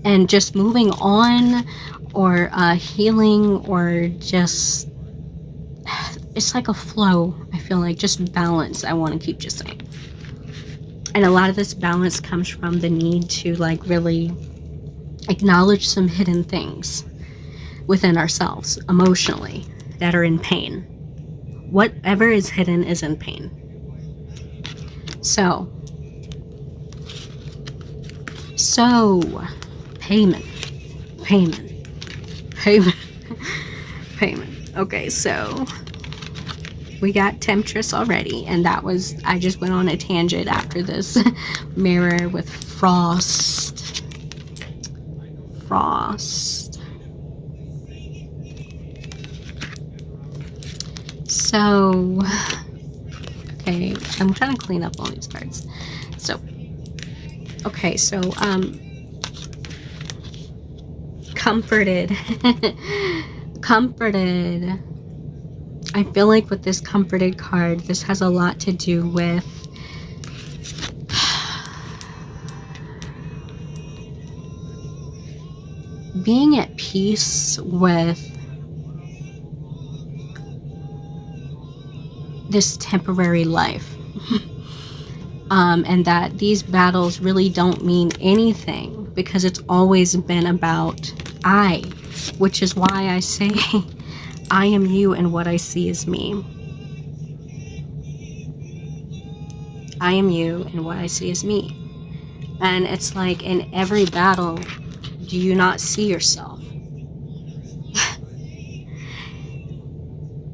and just moving on, or healing, or just, it's like a flow. I feel like just balance. I want to keep just saying. And a lot of this balance comes from the need to like really acknowledge some hidden things within ourselves emotionally that are in pain. Whatever is hidden is in pain. So payment. Okay, so we got Temptress already, and that was, I just went on a tangent after this. Mirror with Frost. So, okay, I'm trying to clean up all these cards. So, okay, so, comforted. Comforted. I feel like with this comforted card, this has a lot to do with being at peace with this temporary life. and that these battles really don't mean anything because it's always been about I, which is why I say I am you and what I see is me. I am you and what I see is me. And it's like in every battle, do you not see yourself?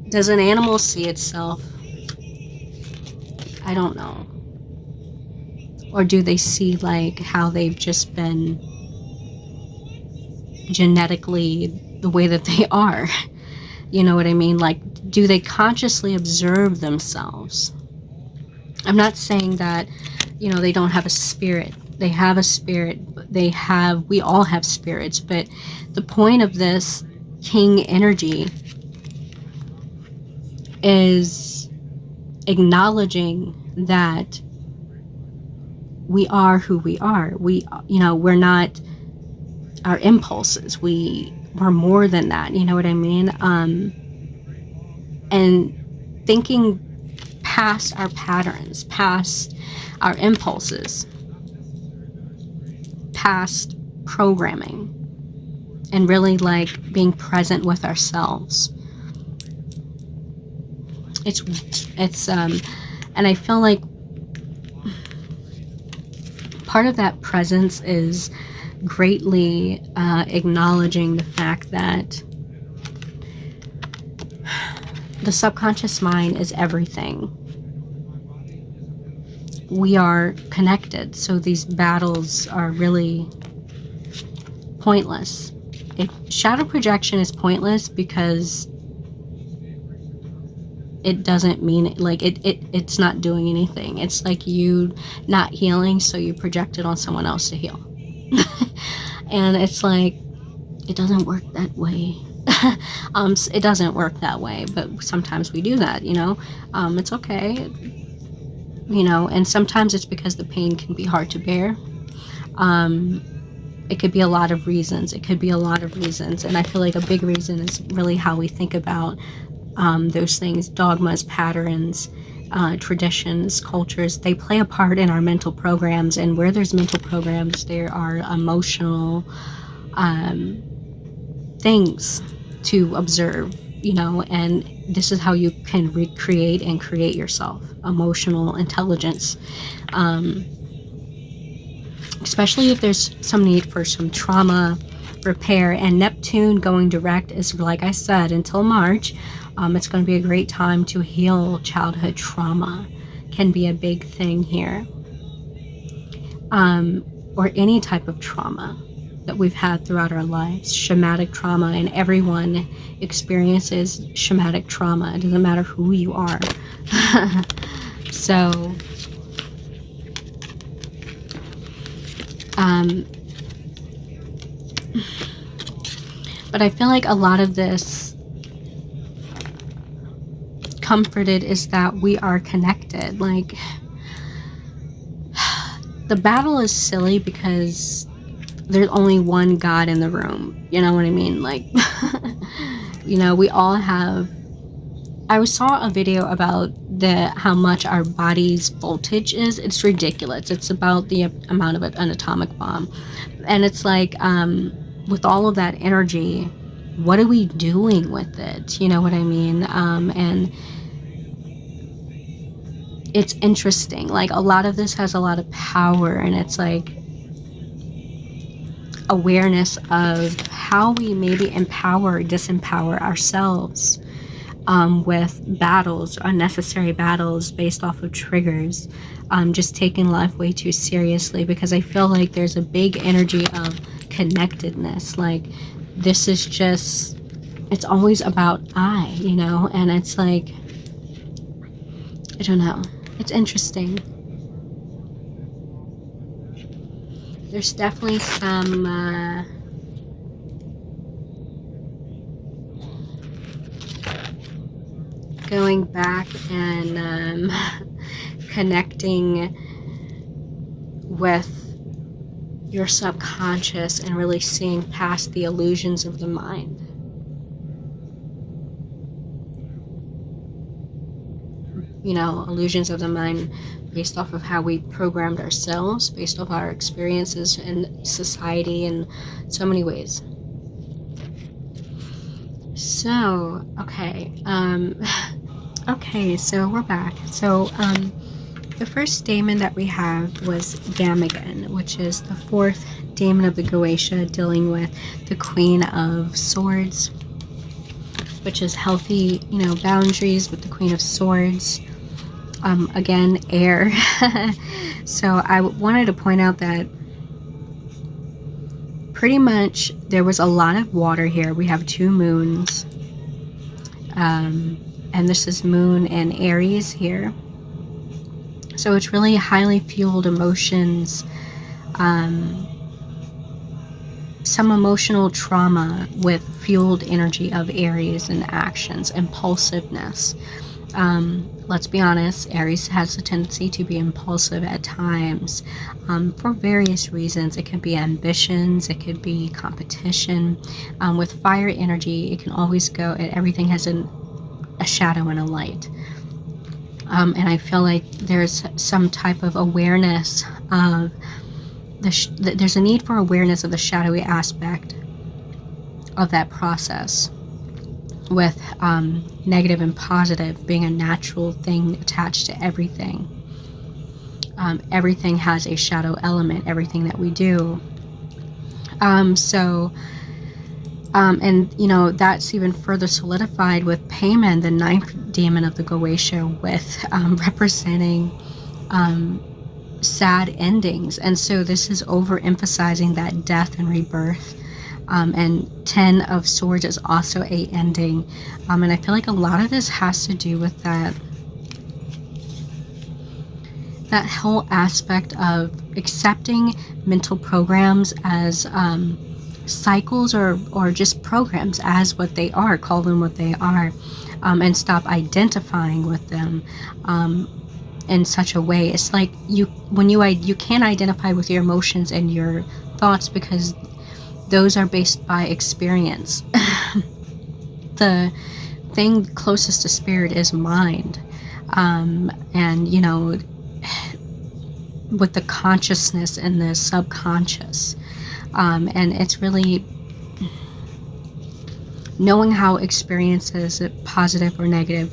Does an animal see itself? I don't know. Or do they see like how they've just been genetically the way that they are? You know what I mean? Like, do they consciously observe themselves? I'm not saying that, you know, they don't have a spirit. They have a spirit. We all have spirits. But the point of this king energy is acknowledging that we are who we are. We're not our impulses. We're more than that. You know what I mean? And thinking past our patterns, past our impulses, past programming, and really like being present with ourselves. And I feel like part of that presence is greatly acknowledging the fact that the subconscious mind is everything. We are connected, so these battles are really pointless. Shadow projection is pointless because it doesn't mean like it's not doing anything. It's like you not healing, so you project it on someone else to heal. And it's like, it doesn't work that way. It doesn't work that way, but sometimes we do that, you know. It's okay, you know, and sometimes it's because the pain can be hard to bear. It could be a lot of reasons. And I feel like a big reason is really how we think about those things, dogmas, patterns, traditions, cultures. They play a part in our mental programs, and where there's mental programs, there are emotional things to observe, you know, and this is how you can recreate and create yourself. Emotional intelligence, especially if there's some need for some trauma repair. And Neptune going direct is, like I said, until March. It's going to be a great time to heal childhood trauma. Can be a big thing here, or any type of trauma that we've had throughout our lives. Shamanic trauma, and everyone experiences shamanic trauma. It doesn't matter who you are. So but I feel like a lot of this comforted is that we are connected. Like, the battle is silly because there's only one God in the room. You know what I mean? Like, you know, we all have. I saw a video about how much our body's voltage is. It's ridiculous. It's about the amount of an atomic bomb. And it's like, with all of that energy, what are we doing with it? You know what I mean? And it's interesting. Like, a lot of this has a lot of power, and it's like awareness of how we maybe empower or disempower ourselves with battles, unnecessary battles based off of triggers, just taking life way too seriously, because I feel like there's a big energy of connectedness. Like, this is just, it's always about I, you know, and it's like, I don't know, it's interesting. There's definitely some going back and connecting with your subconscious and really seeing past the illusions of the mind. you know, illusions of the mind based off of how we programmed ourselves, based off our experiences in society in so many ways. So, okay. Okay, so we're back. So, the first daemon that we have was Gamagan, which is the fourth daemon of the Goetia, dealing with the Queen of Swords, which is healthy, you know, boundaries with the Queen of Swords. Again, air. So I wanted to point out that pretty much there was a lot of water here. We have 2 moons. And this is Moon and Aries here. So it's really highly fueled emotions, some emotional trauma with fueled energy of Aries and actions, impulsiveness. Let's be honest, Aries has a tendency to be impulsive at times, for various reasons. It could be ambitions, it could be competition. With fire energy, it can always go, everything has a shadow and a light. And I feel like there's some type of awareness of there's a need for awareness of the shadowy aspect of that process, with negative and positive being a natural thing attached to everything. Everything has a shadow element, everything that we do. And you know, that's even further solidified with Payman, the 9th daemon of the Goetia, with representing sad endings. And so this is overemphasizing that death and rebirth. And 10 of Swords is also a ending. And I feel like a lot of this has to do with that whole aspect of accepting mental programs as cycles or just programs as what they are, call them what they are, and stop identifying with them in such a way. It's like you can't identify with your emotions and your thoughts because those are based by experience. The thing closest to spirit is mind, and you know, with the consciousness and the subconscious. And it's really knowing how experiences, positive or negative,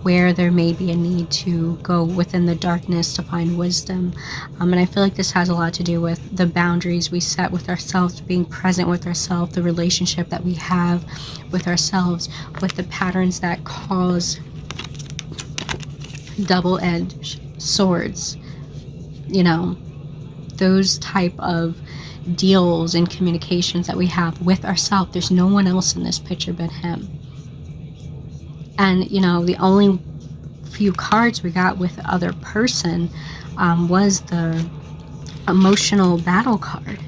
where there may be a need to go within the darkness to find wisdom. And I feel like this has a lot to do with the boundaries we set with ourselves, being present with ourselves, the relationship that we have with ourselves, with the patterns that cause double-edged swords. You know, those type of deals and communications that we have with ourselves. There's no one else in this picture but him. And you know, the only few cards we got with the other person was the emotional battle card.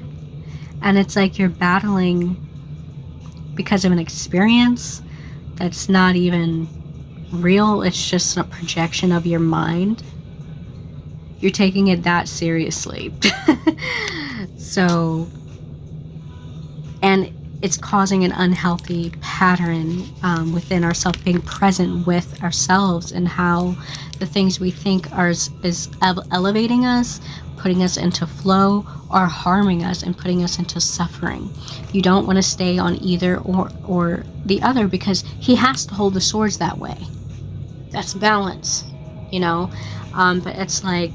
And it's like you're battling because of an experience that's not even real. It's just a projection of your mind. You're taking it that seriously. So, and it's causing an unhealthy pattern within ourselves, being present with ourselves and how the things we think is elevating us, putting us into flow, or harming us and putting us into suffering. You don't want to stay on either or the other, because he has to hold the swords that way. That's balance, you know. But it's like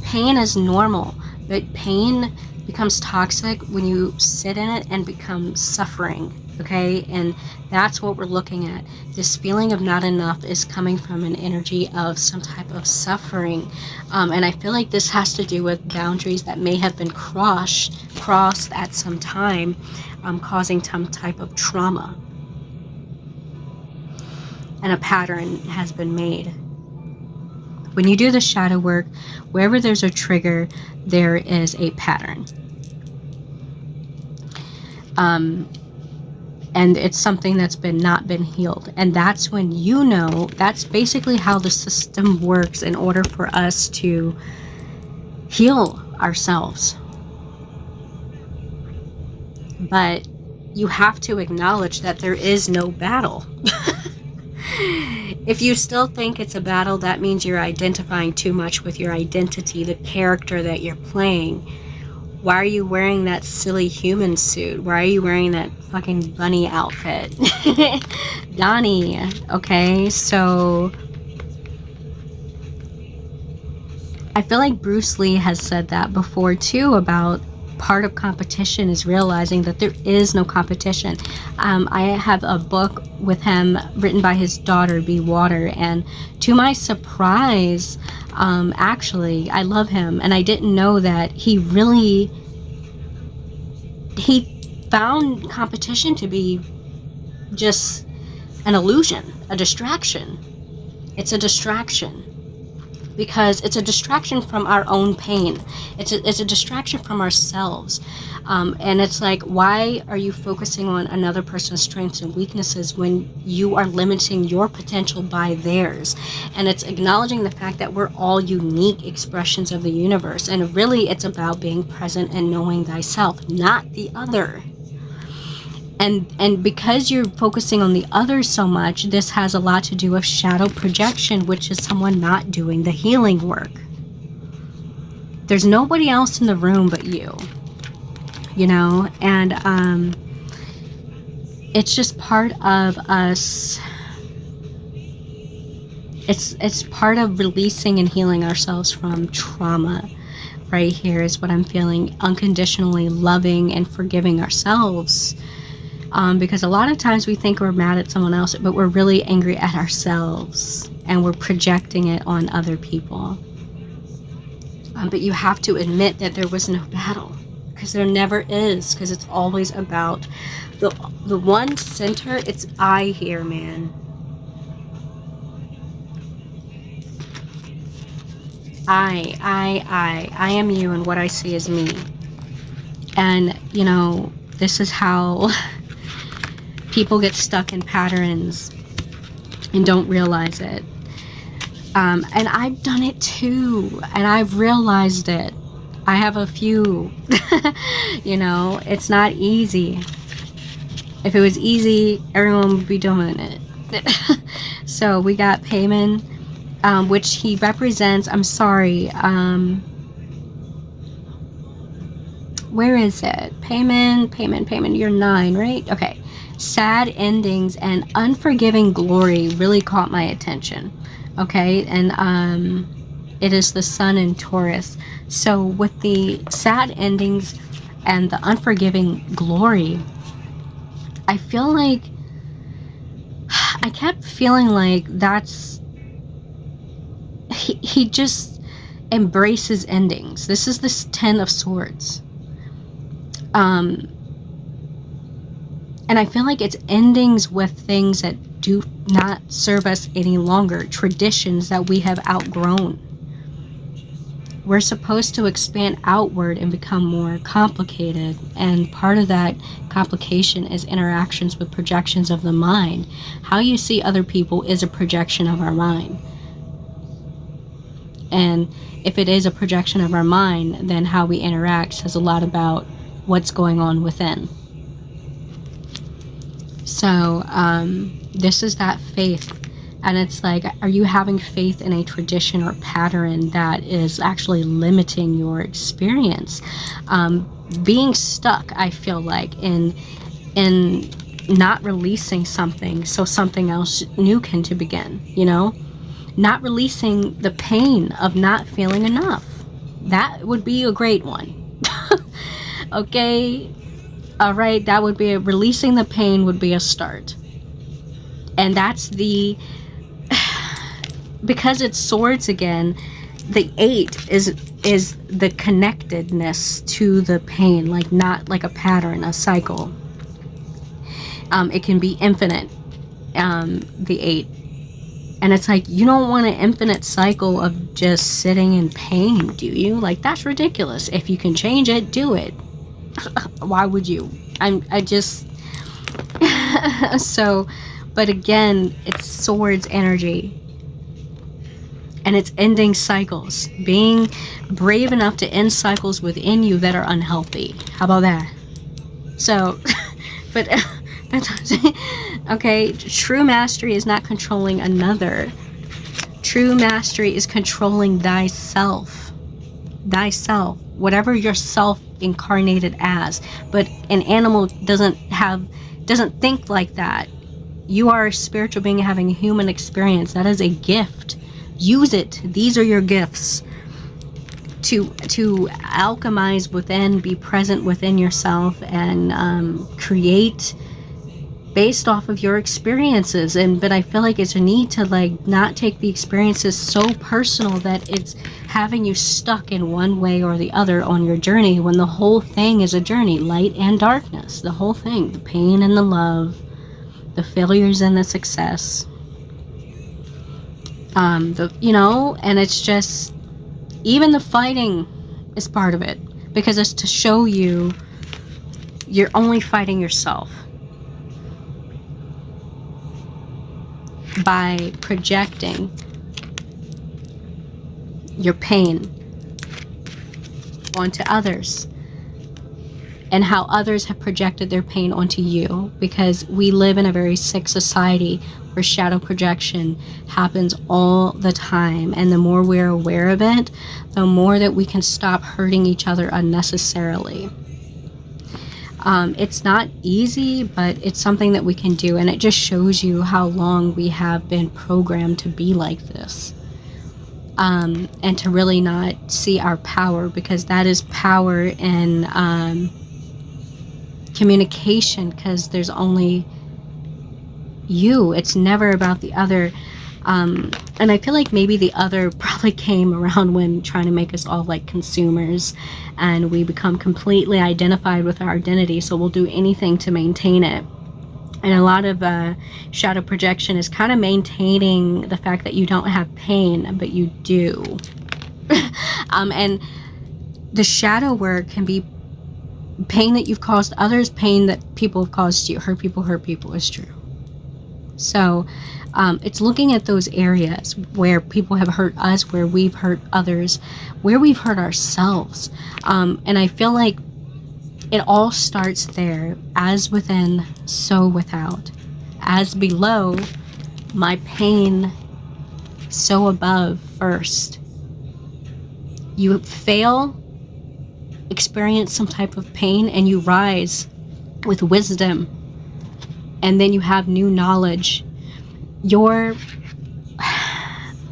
pain is normal, but pain becomes toxic when you sit in it and become suffering. Okay, and that's what we're looking at. This feeling of not enough is coming from an energy of some type of suffering, and I feel like this has to do with boundaries that may have been crossed at some time, causing some type of trauma, and a pattern has been made. When you do the shadow work, wherever there's a trigger, there is a pattern. And it's something that's not been healed. And that's when you know, that's basically how the system works in order for us to heal ourselves. But you have to acknowledge that there is no battle. If you still think it's a battle, that means you're identifying too much with your identity, the character that you're playing. Why are you wearing that silly human suit? Why are you wearing that fucking bunny outfit? Donnie, okay? So I feel like Bruce Lee has said that before too, about part of competition is realizing that there is no competition. I have a book with him written by his daughter, B. Water, and to my surprise, actually, I love him, and I didn't know that he found competition to be just an illusion, a distraction. It's a distraction. Because it's a distraction from our own pain. It's a distraction from ourselves. And it's like, why are you focusing on another person's strengths and weaknesses when you are limiting your potential by theirs? And it's acknowledging the fact that we're all unique expressions of the universe. And really, it's about being present and knowing thyself, not the other. And because you're focusing on the other so much, this has a lot to do with shadow projection, which is someone not doing the healing work. There's nobody else in the room but you, you know? And it's just part of us. It's part of releasing and healing ourselves from trauma. Right here is what I'm feeling. Unconditionally loving and forgiving ourselves. Because a lot of times we think we're mad at someone else, but we're really angry at ourselves and we're projecting it on other people. But you have to admit that there was no battle, because there never is, because it's always about the one center. It's I here, man. I am you, and what I see is me. And, you know, this is how people get stuck in patterns and don't realize it. And I've done it too, and I've realized it. I have a few. You know, it's not easy. If it was easy, everyone would be doing it. So we got Payman, which he represents. I'm sorry. Where is it? Payman. You're 9, right? Okay. Sad endings and unforgiving glory really caught my attention. Okay, and it is the sun in Taurus. So with the sad endings and the unforgiving glory, I feel like I kept feeling like that's he just embraces endings. This is this 10 of Swords. And I feel like it's endings with things that do not serve us any longer, traditions that we have outgrown. We're supposed to expand outward and become more complicated, and part of that complication is interactions with projections of the mind. How you see other people is a projection of our mind. And if it is a projection of our mind, then how we interact says a lot about what's going on within. So this is that faith, and it's like, are you having faith in a tradition or pattern that is actually limiting your experience? Being stuck, I feel like, in not releasing something so something else new can to begin, you know? Not releasing the pain of not feeling enough. That would be a great one. Okay? All right, that would be releasing the pain would be a start. And that's because it's swords again, the 8 is the connectedness to the pain, like not like a pattern, a cycle. It can be infinite, the 8. And it's like, you don't want an infinite cycle of just sitting in pain, do you? Like, that's ridiculous. If you can change it, do it. Why would you? I just so, but again, it's swords energy, and it's ending cycles, being brave enough to end cycles within you that are unhealthy. How about that? So but Okay, true mastery is not controlling another. True mastery is controlling thyself. Thyself. Whatever your self incarnated as. But an animal doesn't think like that. You are a spiritual being having a human experience. That is a gift. Use it. These are your gifts. To alchemize within, be present within yourself, and create based off of your experiences. But I feel like it's a need to like not take the experiences so personal that it's having you stuck in one way or the other on your journey, when the whole thing is a journey, light and darkness, the whole thing, the pain and the love, the failures and the success, and it's just, even the fighting is part of it, because it's to show you you're only fighting yourself by projecting your pain onto others, and how others have projected their pain onto you, because we live in a very sick society where shadow projection happens all the time. And the more we're aware of it, the more that we can stop hurting each other unnecessarily. It's not easy, but it's something that we can do, and it just shows you how long we have been programmed to be like this, and to really not see our power, because that is power in communication, because there's only you. It's never about the other. And I feel like maybe the other probably came around when trying to make us all like consumers, and we become completely identified with our identity, so we'll do anything to maintain it. And a lot of shadow projection is kind of maintaining the fact that you don't have pain, but you do. And the shadow work can be pain that you've caused others, pain that people have caused you. Hurt people is true. So it's looking at those areas where people have hurt us, where we've hurt others, where we've hurt ourselves. And I feel like it all starts there. As within, so without. As below, my pain, so above first. You fail, experience some type of pain, and you rise with wisdom. And then you have new knowledge. Your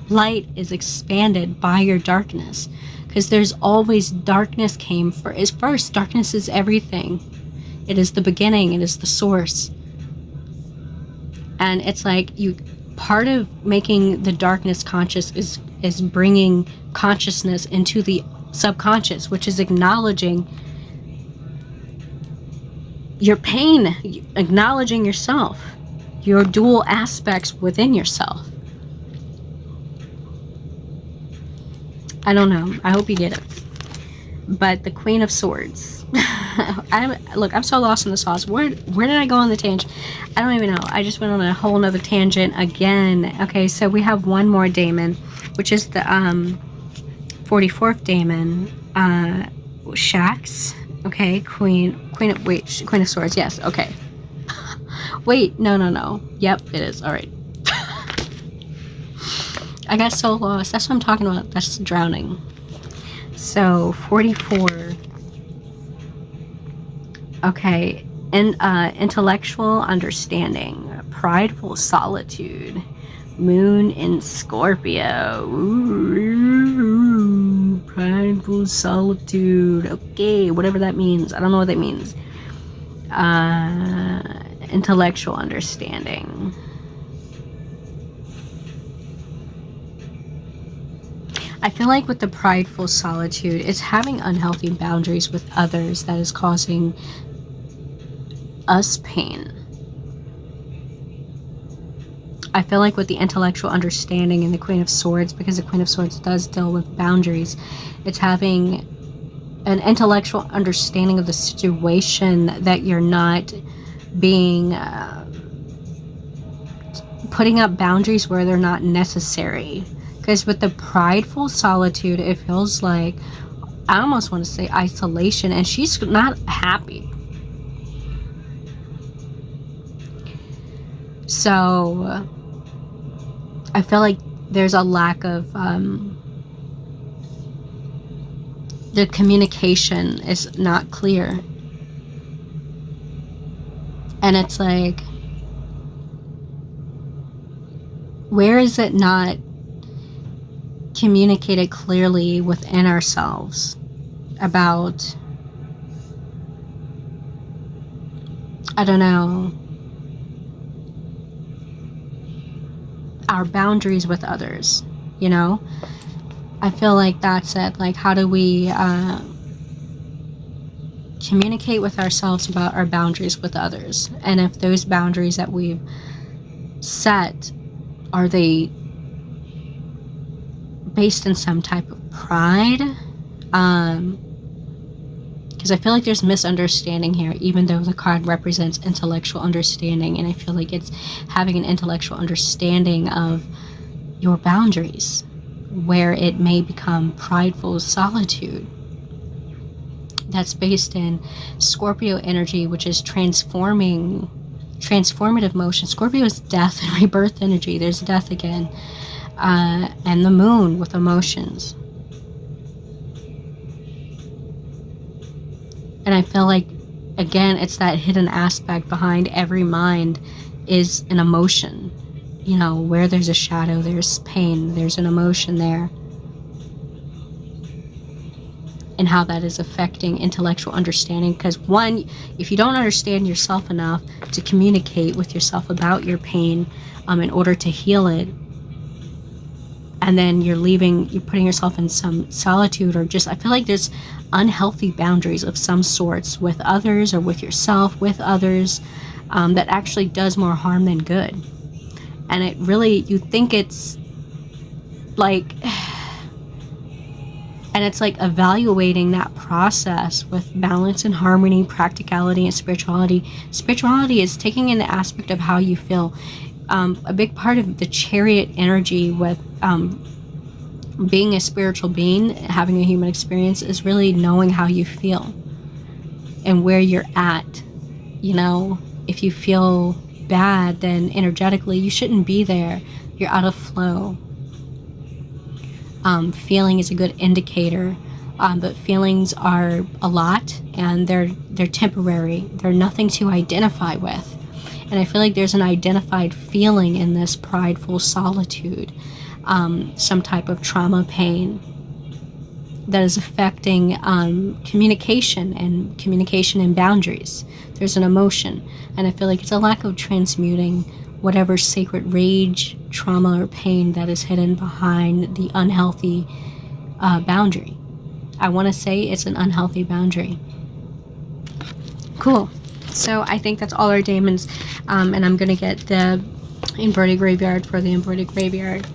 light is expanded by your darkness, because there's always darkness came first. Darkness is everything. It is the beginning. It is the source. And it's like part of making the darkness conscious is bringing consciousness into the subconscious, which is acknowledging your pain, acknowledging yourself, your dual aspects within yourself. I don't know. I hope you get it. But the Queen of Swords. I'm so lost in the sauce. Where did I go on the tangent? I don't even know. I just went on a whole nother tangent again. Okay, so we have one more daemon, which is the 44th daemon, Shax. Okay, Queen of Swords. Yes. Okay. Wait, no. Yep, it is. All right. I got so lost. That's what I'm talking about. That's drowning. So 44. Okay, intellectual understanding, prideful solitude, moon in Scorpio. Ooh, prideful solitude. Okay, whatever that means. I don't know what that means. Intellectual understanding. I feel like with the prideful solitude, it's having unhealthy boundaries with others that is causing us pain. I feel like with the intellectual understanding in the Queen of Swords, because the Queen of Swords does deal with boundaries, it's having an intellectual understanding of the situation, that you're not being putting up boundaries where they're not necessary. Because with the prideful solitude, it feels like, I almost want to say isolation, and she's not happy. So I feel like there's a lack of the communication is not clear. And it's like, where is it not communicated clearly within ourselves about, I don't know, our boundaries with others, you know? I feel like that's it. Like, how do we communicate with ourselves about our boundaries with others? And if those boundaries that we've set, are they based in some type of pride? Because I feel like there's misunderstanding here, even though the card represents intellectual understanding, and I feel like it's having an intellectual understanding of your boundaries, where it may become prideful solitude. That's based in Scorpio energy, which is transformative motion. Scorpio is death and rebirth energy. There's death again. And the moon with emotions. And I feel like, again, it's that hidden aspect behind every mind is an emotion. You know, where there's a shadow, there's pain, there's an emotion there. And how that is affecting intellectual understanding. Because one, if you don't understand yourself enough to communicate with yourself about your pain in order to heal it, and then you're putting yourself in some solitude, or just, I feel like there's unhealthy boundaries of some sorts with others or with yourself, with others, that actually does more harm than good. And it really, you think it's like, and it's like evaluating that process with balance and harmony, practicality and spirituality. Spirituality is taking in the aspect of how you feel. A big part of the Chariot energy with being a spiritual being, having a human experience, is really knowing how you feel and where you're at. You know, if you feel bad, then energetically you shouldn't be there. You're out of flow. Feeling is a good indicator, but feelings are a lot, and they're temporary. They're nothing to identify with. And I feel like there's an identified feeling in this prideful solitude, some type of trauma, pain that is affecting communication and boundaries. There's an emotion, and I feel like it's a lack of transmuting whatever sacred rage, trauma, or pain that is hidden behind the unhealthy boundary. I want to say it's an unhealthy boundary. Cool. So I think that's all our Daemons, and I'm going to get the embroidered graveyard for the embroidered graveyard.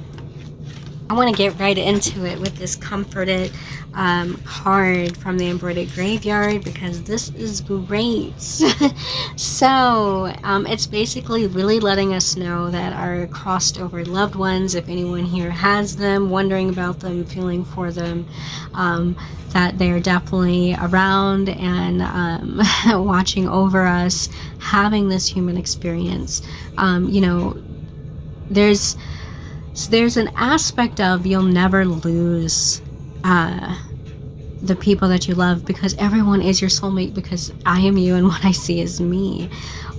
I want to get right into it with this comforted card from the embroidered graveyard, because this is great. So it's basically really letting us know that our crossed over loved ones, if anyone here has them, wondering about them, feeling for them, that they're definitely around and watching over us, having this human experience. You know, there's an aspect of you'll never lose the people that you love, because everyone is your soulmate, because I am you and what I see is me.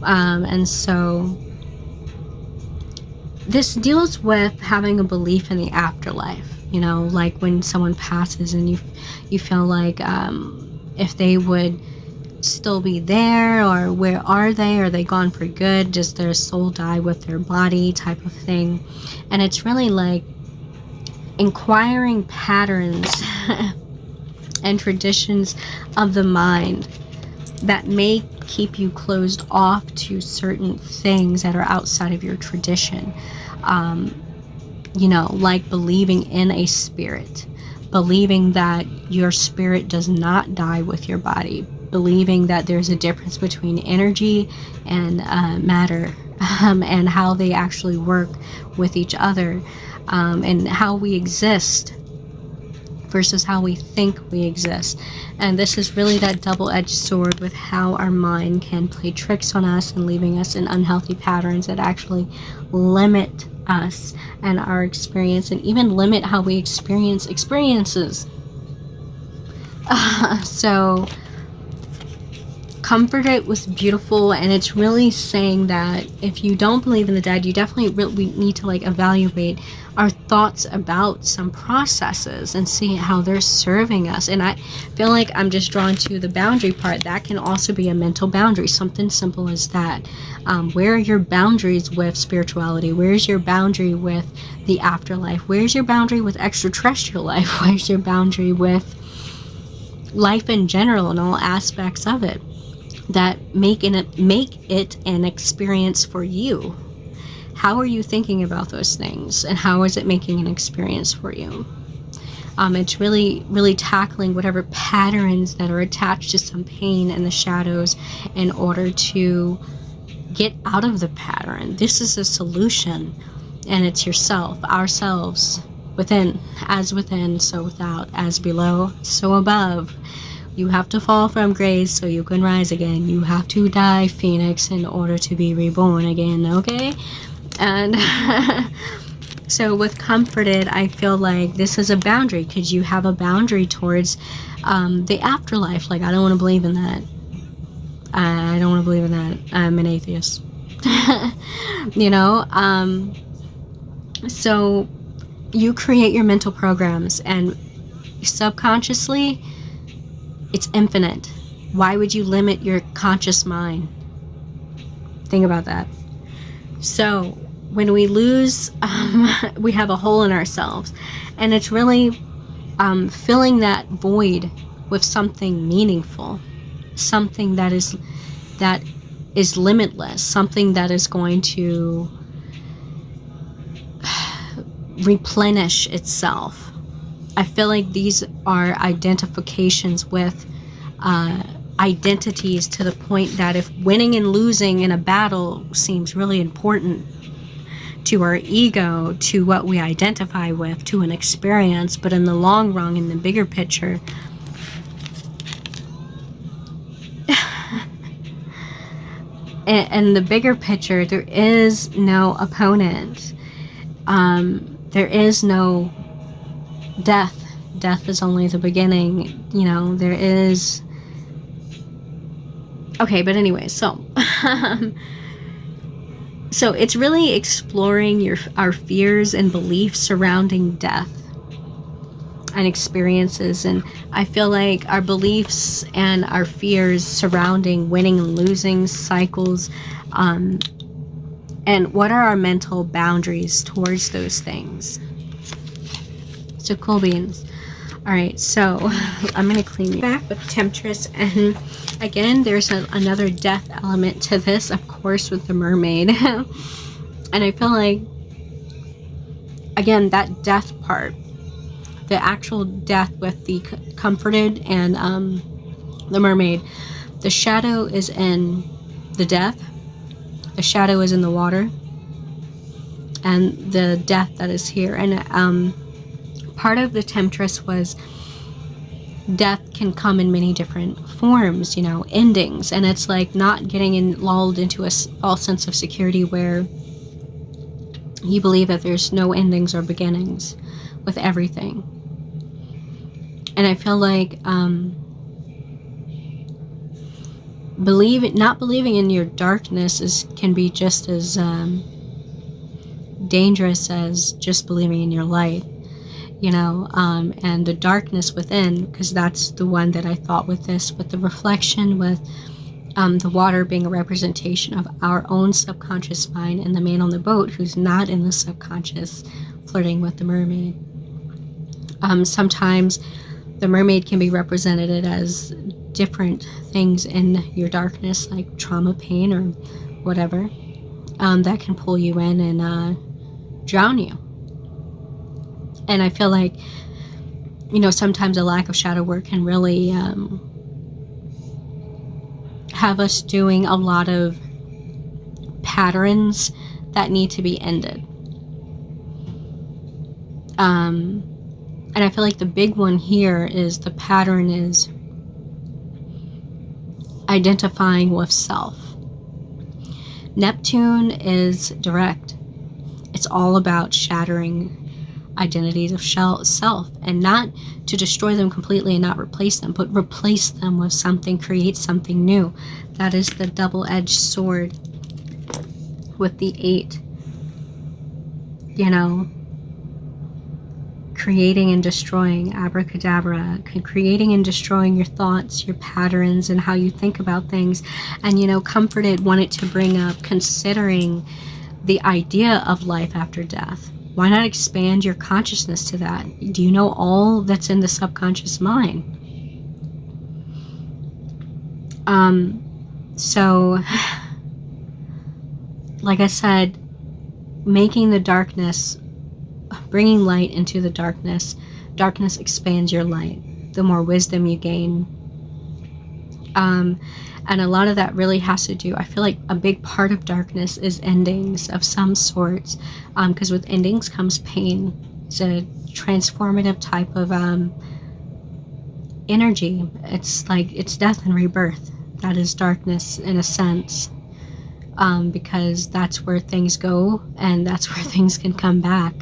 And so this deals with having a belief in the afterlife. You know, like when someone passes and you feel like if they would still be there, or where are they? Are they gone for good? Does their soul die with their body, type of thing? And it's really like inquiring patterns and traditions of the mind that may keep you closed off to certain things that are outside of your tradition. You know, like believing in a spirit, believing that your spirit does not die with your body, believing that there's a difference between energy and matter, and how they actually work with each other, and how we exist versus how we think we exist. And this is really that double-edged sword with how our mind can play tricks on us and leaving us in unhealthy patterns that actually limit us and our experience, and even limit how we experience experiences. So Comforted was beautiful, and it's really saying that if you don't believe in the dead, you definitely we need to like evaluate our thoughts about some processes and see how they're serving us. And I feel like I'm just drawn to the boundary part. That can also be a mental boundary, something simple as that. Where are your boundaries with spirituality? Where's your boundary with the afterlife? Where's your boundary with extraterrestrial life? Where's your boundary with life in general and all aspects of it that make it an experience for you? How are you thinking about those things, and how is it making an experience for you? It's really tackling whatever patterns that are attached to some pain in the shadows in order to get out of the pattern. This is a solution, and it's yourself, ourselves, within, so without, as below, so above. You have to fall from grace so you can rise again. You have to die, Phoenix, in order to be reborn again, okay? And so with Comforted, I feel like this is a boundary, because you have a boundary towards the afterlife. Like, I don't want to believe in that. I don't want to believe in that. I'm an atheist. You know? So you create your mental programs, and subconsciously, it's infinite. Why would you limit your conscious mind? Think about that. So when we lose, we have a hole in ourselves, and it's really filling that void with something meaningful, something that is limitless, something that is going to replenish itself. I feel like these are identifications with identities, to the point that if winning and losing in a battle seems really important to our ego, to what we identify with, to an experience, but in the long run, in the bigger picture, in the bigger picture, there is no opponent. There is no death. Death is only the beginning. You know, there is... Okay, but anyway, so... so it's really exploring our fears and beliefs surrounding death and experiences. And I feel like our beliefs and our fears surrounding winning and losing cycles, and what are our mental boundaries towards those things. So cool beans. All right, so I'm gonna clean you back with Temptress, and again, there's another death element to this, of course, with the mermaid. And I feel like, again, that death part, the actual death with the Comforted and the mermaid, the shadow is in the death, the shadow is in the water, and the death that is here. And part of the Temptress was death can come in many different forms, you know, endings. And it's like not getting lulled into a false sense of security where you believe that there's no endings or beginnings with everything. And I feel like not believing in your darkness can be just as dangerous as just believing in your light. You know, and the darkness within, because that's the one that I thought with this, with the reflection, with the water being a representation of our own subconscious mind, and the man on the boat who's not in the subconscious flirting with the mermaid. Sometimes the mermaid can be represented as different things in your darkness, like trauma, pain, or whatever, that can pull you in and drown you. And I feel like, you know, sometimes a lack of shadow work can really have us doing a lot of patterns that need to be ended. And I feel like the big one here is the pattern is identifying with self. Neptune is direct. It's all about shattering identities of self, and not to destroy them completely and not replace them, but replace them with something, create something new. That is the double-edged sword with the 8. You know, creating and destroying, abracadabra, creating and destroying your thoughts, your patterns, and how you think about things. And, you know, Comforted wanted to bring up considering the idea of life after death. Why not expand your consciousness to that? Do you know all that's in the subconscious mind? So, like I said, making the darkness, bringing light into the darkness, darkness expands your light. The more wisdom you gain. And a lot of that really has to do, I feel like a big part of darkness is endings of some sorts, because with endings comes pain. It's a transformative type of energy. It's like, it's death and rebirth. That is darkness in a sense, because that's where things go, and that's where things can come back,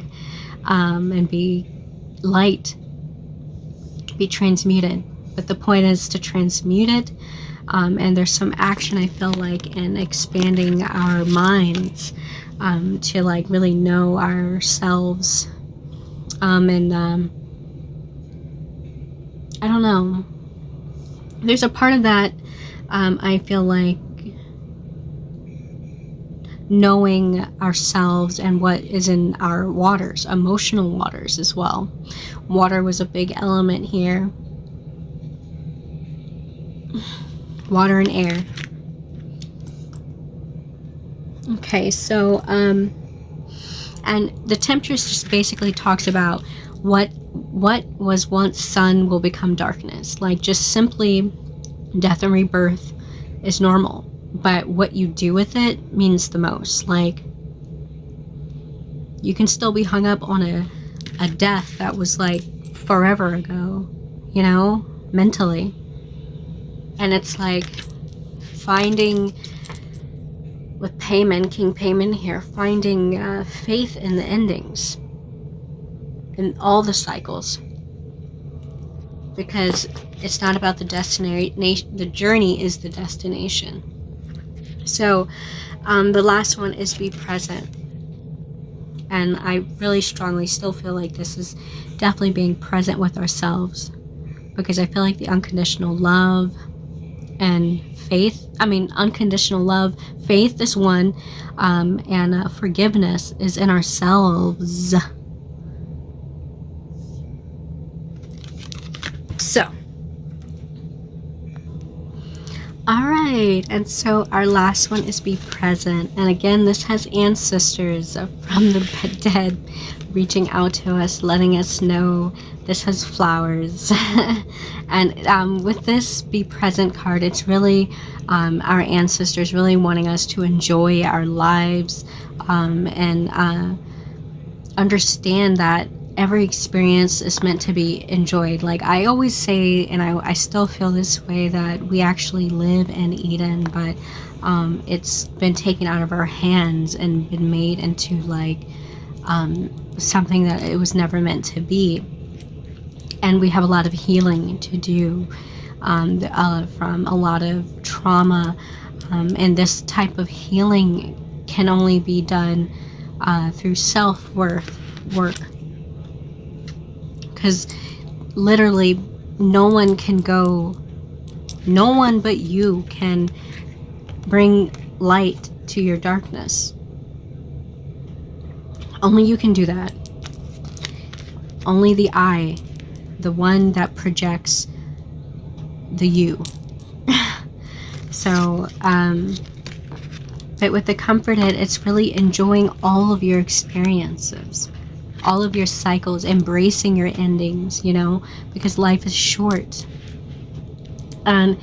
and be light, be transmuted. But the point is to transmute it. And there's some action, I feel like, in expanding our minds, to like really know ourselves. And I don't know. There's a part of that, I feel like, knowing ourselves and what is in our waters, emotional waters as well. Water was a big element here. Water and air. Okay, so and the Temptress just basically talks about what was once sun will become darkness. Like, just simply death and rebirth is normal, but what you do with it means the most. Like, you can still be hung up on a death that was like forever ago, you know, mentally. And it's like finding, with Payman, King Payman here, finding faith in the endings, in all the cycles. Because it's not about the destination, the journey is the destination. So the last one is be present. And I really strongly still feel like this is definitely being present with ourselves. Because I feel like the unconditional love and faith, unconditional love, faith is one, and forgiveness is in ourselves. So, alright, and so our last one is be present. And again, this has ancestors from the dead reaching out to us, letting us know. This has flowers. And with this be present card, it's really our ancestors really wanting us to enjoy our lives, and understand that every experience is meant to be enjoyed. Like I always say, and I still feel this way, that we actually live in Eden, but it's been taken out of our hands and been made into like something that it was never meant to be. And we have a lot of healing to do from a lot of trauma, and this type of healing can only be done through self-worth work. Because literally no one but you can bring light to your darkness. Only you can do that. Only the I, the one that projects the you. So, but with the Comforted, it's really enjoying all of your experiences, all of your cycles, embracing your endings, you know, because life is short. And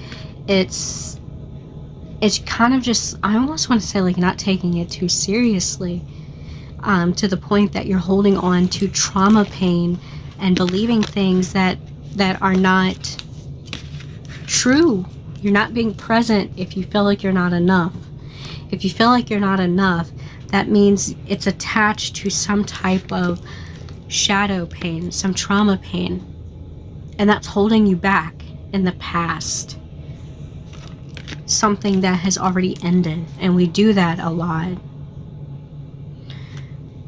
it's kind of just, I almost want to say, like, not taking it too seriously, to the point that you're holding on to trauma pain and believing things that are not true. You're not being present if you feel like you're not enough. If you feel like you're not enough, that means it's attached to some type of shadow pain, some trauma pain, and that's holding you back in the past. Something that has already ended, and we do that a lot.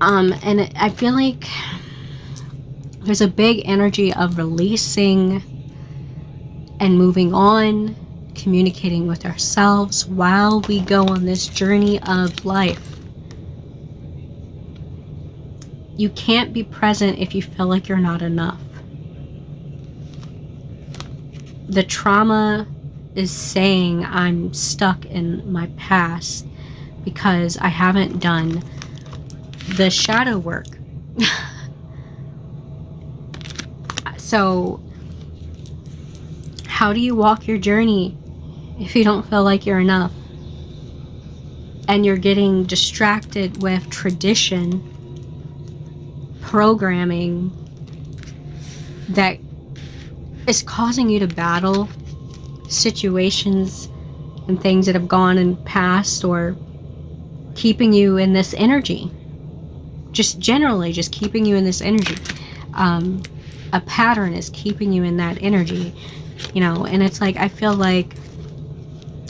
And I feel like there's a big energy of releasing and moving on, communicating with ourselves while we go on this journey of life. You can't be present if you feel like you're not enough. The trauma is saying I'm stuck in my past because I haven't done the shadow work. So how do you walk your journey if you don't feel like you're enough? And you're getting distracted with tradition, programming that is causing you to battle situations and things that have gone in past, or keeping you in this energy. Just generally, just keeping you in this energy. A pattern is keeping you in that energy, you know, and it's like, I feel like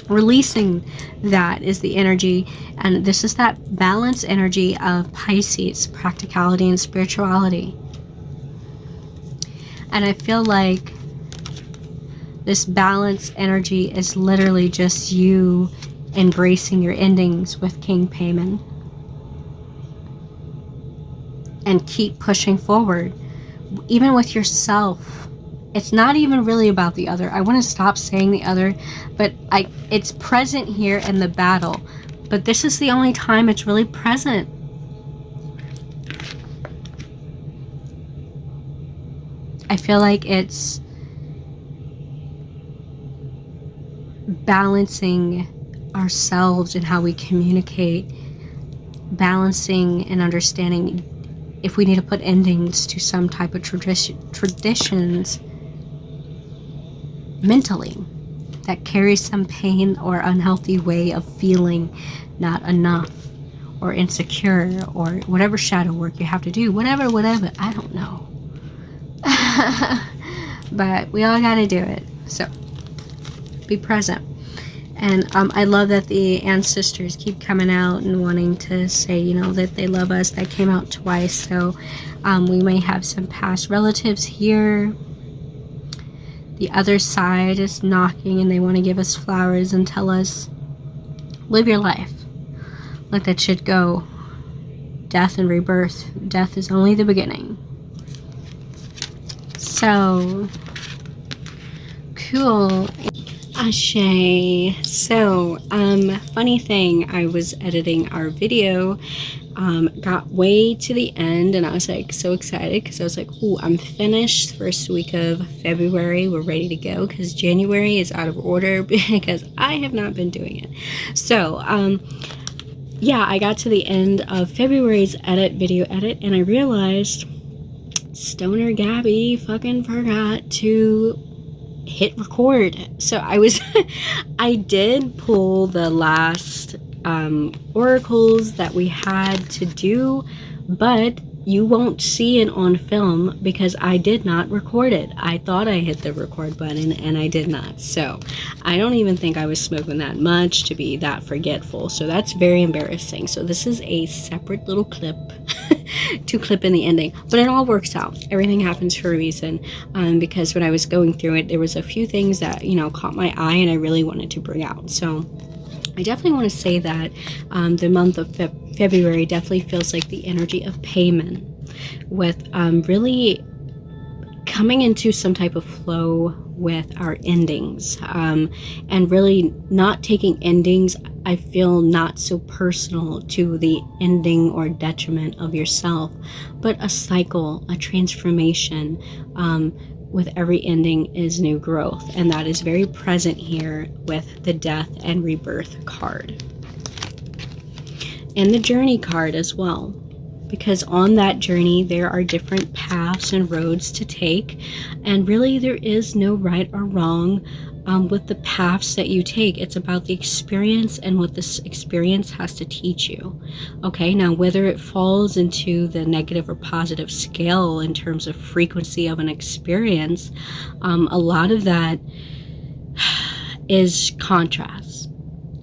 releasing that is the energy, and this is that balance energy of Pisces, practicality and spirituality. And I feel like this balance energy is literally just you embracing your endings with King Payman, and keep pushing forward, even with yourself. It's not even really about the other. I want to stop saying the other, but it's present here in the battle, but this is the only time it's really present. I feel like it's balancing ourselves and how we communicate, balancing and understanding if we need to put endings to some type of traditions mentally that carries some pain or unhealthy way of feeling not enough or insecure, or whatever shadow work you have to do, whatever, I don't know. But we all gotta do it, so be present. And I love that the ancestors keep coming out and wanting to say, you know, that they love us. That came out twice, so we may have some past relatives here. The other side is knocking, and they want to give us flowers and tell us, live your life. Let that shit go. Death and rebirth. Death is only the beginning. So cool. Ashe. So, funny thing, I was editing our video, got way to the end, and I was like so excited because I was like, ooh, I'm finished. First week of February, we're ready to go, because January is out of order because I have not been doing it. So, yeah, I got to the end of February's video edit, and I realized Stoner Gabby fucking forgot to hit record. So I did pull the last oracles that we had to do, but you won't see it on film because I did not record it. I thought I hit the record button and I did not. So I don't even think I was smoking that much to be that forgetful. So that's very embarrassing. So this is a separate little clip to clip in the ending, but it all works out. Everything happens for a reason, because when I was going through it, there was a few things that, you know, caught my eye and I really wanted to bring out. So I definitely want to say that the month of February definitely feels like the energy of payment, with really coming into some type of flow with our endings, and really not taking endings, I feel, not so personal to the ending or detriment of yourself, but a cycle, a transformation. With every ending is new growth, and that is very present here with the death and rebirth card and the journey card as well. because on that journey there are different paths and roads to take, and really there is no right or wrong with the paths that you take. It's about the experience and what this experience has to teach you. Okay, now whether it falls into the negative or positive scale in terms of frequency of an experience, a lot of that is contrast.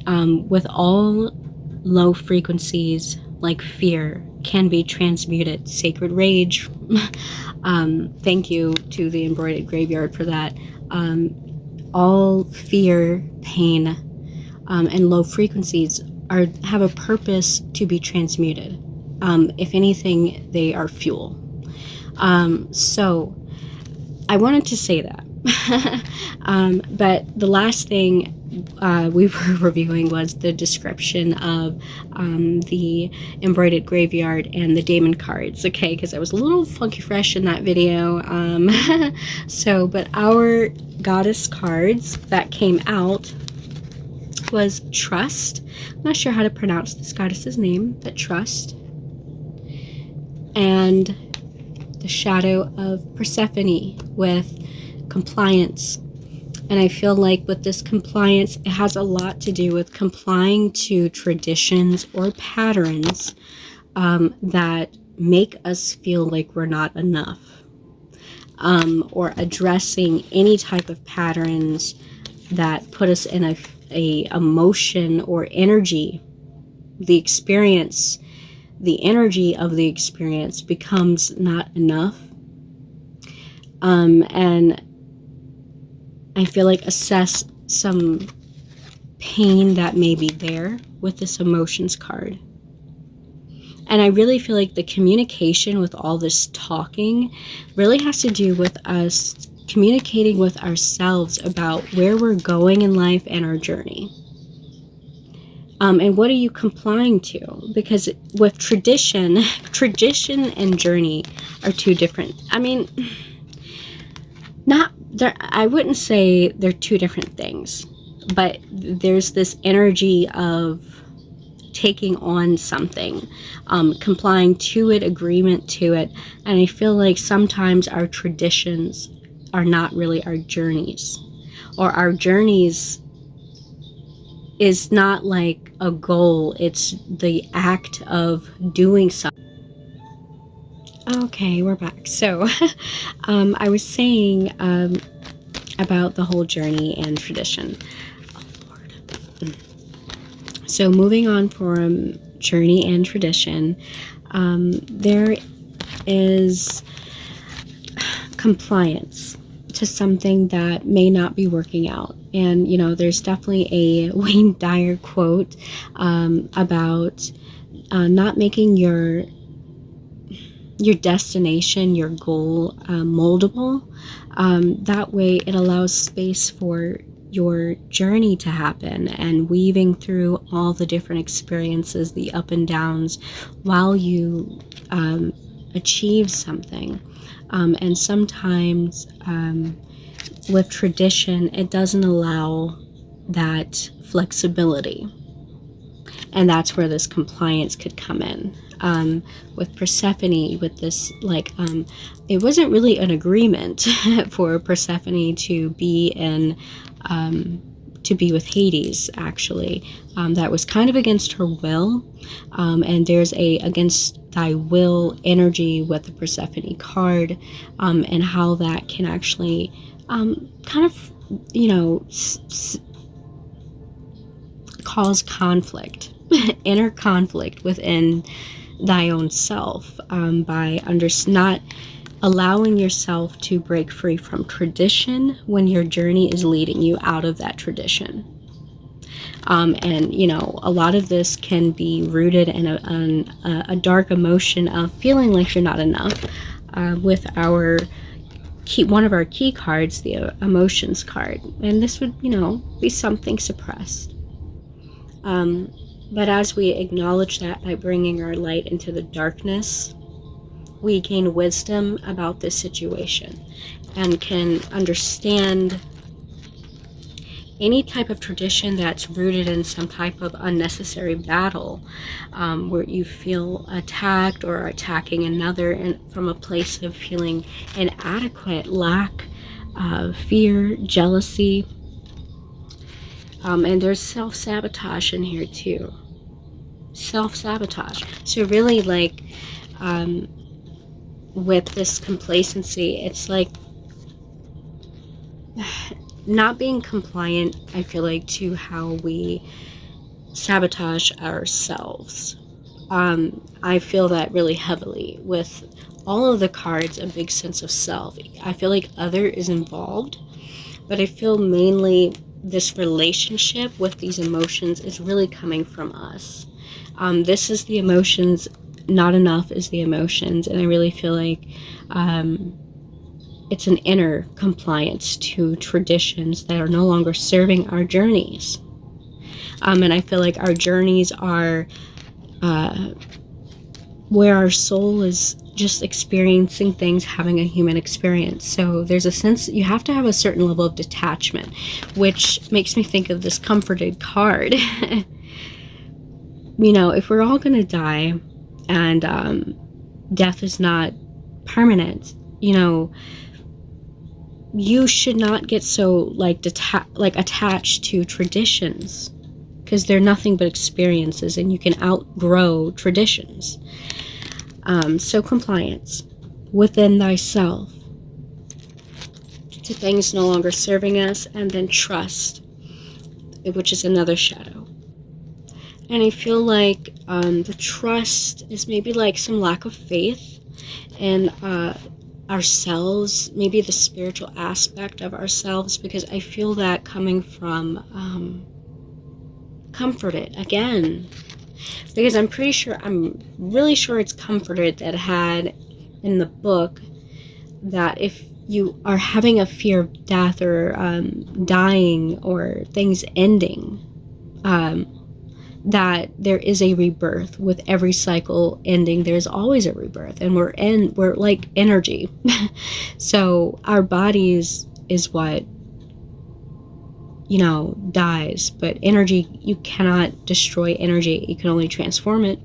With all low frequencies, like fear, can be transmuted. Sacred rage, thank you to the embroidered graveyard for that. All fear, pain, and low frequencies have a purpose to be transmuted. If anything, they are fuel. So I wanted to say that. But the last thing we were reviewing was the description of the embroidered graveyard and the Daemon cards, okay, because I was a little funky fresh in that video. But our goddess cards that came out was Trust. I'm not sure how to pronounce this goddess's name, but Trust. And the Shadow of Persephone with Compliance. And I feel like with this compliance, it has a lot to do with complying to traditions or patterns that make us feel like we're not enough, or addressing any type of patterns that put us in a emotion or energy. The experience, the energy of the experience becomes not enough. And I feel like assess some pain that may be there with this emotions card. And I really feel like the communication with all this talking really has to do with us communicating with ourselves about where we're going in life and our journey. And what are you complying to? Because with tradition and journey are two different. I mean, I wouldn't say they're two different things, but there's this energy of taking on something, complying to it, agreement to it. And I feel like sometimes our traditions are not really our journeys, or our journeys is not like a goal. It's the act of doing something. Okay, we're back. So I was saying about the whole journey and tradition. Oh, Lord. So moving on from journey and tradition, there is compliance to something that may not be working out. And, you know, there's definitely a Wayne Dyer quote about not making your destination, your goal, moldable. That way it allows space for your journey to happen, and weaving through all the different experiences, the up and downs, while you achieve something. And sometimes with tradition, it doesn't allow that flexibility. And that's where this compliance could come in. With Persephone, with this, like, it wasn't really an agreement for Persephone to be with Hades, actually. That was kind of against her will. And there's a against thy will energy with the Persephone card, and how that can actually kind of, you know, cause conflict, inner conflict within thy own self, by not allowing yourself to break free from tradition when your journey is leading you out of that tradition. And, you know, a lot of this can be rooted in a dark emotion of feeling like you're not enough, with one of our key cards, the emotions card. And this would, you know, be something suppressed. But as we acknowledge that by bringing our light into the darkness, we gain wisdom about this situation and can understand any type of tradition that's rooted in some type of unnecessary battle, where you feel attacked or are attacking another, and from a place of feeling inadequate, lack, fear, jealousy, and there's self-sabotage in here too. Self-sabotage. So really, like, with this complacency, it's like not being compliant, I feel like, to how we sabotage ourselves. I feel that really heavily with all of the cards, a big sense of self. I feel like other is involved, but I feel mainly this relationship with these emotions is really coming from us. This is the emotions, not enough is the emotions, and I really feel like it's an inner compliance to traditions that are no longer serving our journeys. And I feel like our journeys are where our soul is just experiencing things, having a human experience. So there's a sense you have to have a certain level of detachment, which makes me think of this comforted card. You know, if we're all going to die and death is not permanent, you know, you should not get so attached to traditions, because they're nothing but experiences and you can outgrow traditions. So compliance within thyself to things no longer serving us, and then trust, which is another shadow. And I feel like the trust is maybe like some lack of faith in ourselves, maybe the spiritual aspect of ourselves, because I feel that coming from comforted again, because I'm really sure it's comforted that had in the book that if you are having a fear of death or dying or things ending, that there is a rebirth. With every cycle ending, there's always a rebirth, and we're like energy. So our bodies is what, you know, dies, but energy, you cannot destroy energy, you can only transform it.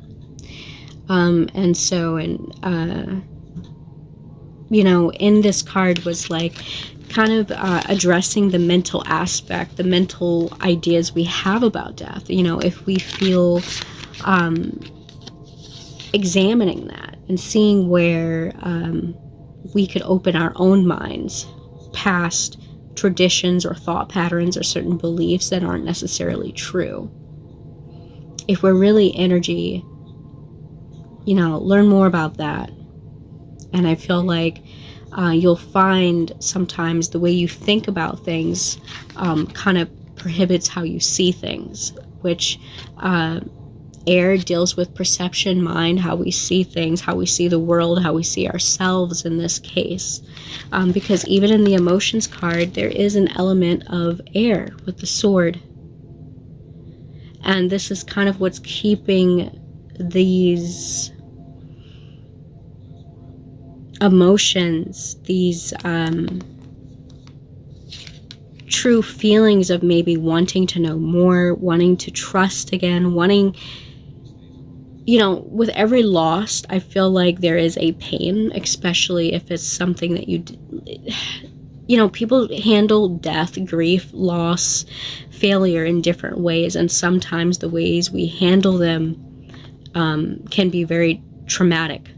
You know, in this card was like kind of addressing the mental aspect, the mental ideas we have about death. You know, if we feel examining that and seeing where we could open our own minds past traditions or thought patterns or certain beliefs that aren't necessarily true. If we're really energy, you know, learn more about that. And I feel like you'll find sometimes the way you think about things kind of prohibits how you see things, which air deals with perception, mind, how we see things, how we see the world, how we see ourselves in this case. Because even in the emotions card, there is an element of air with the sword. And this is kind of what's keeping these emotions, these true feelings of maybe wanting to know more, wanting to trust again, wanting, you know, with every loss, I feel like there is a pain, especially if it's something that you know, people handle death, grief, loss, failure in different ways, and sometimes the ways we handle them can be very traumatic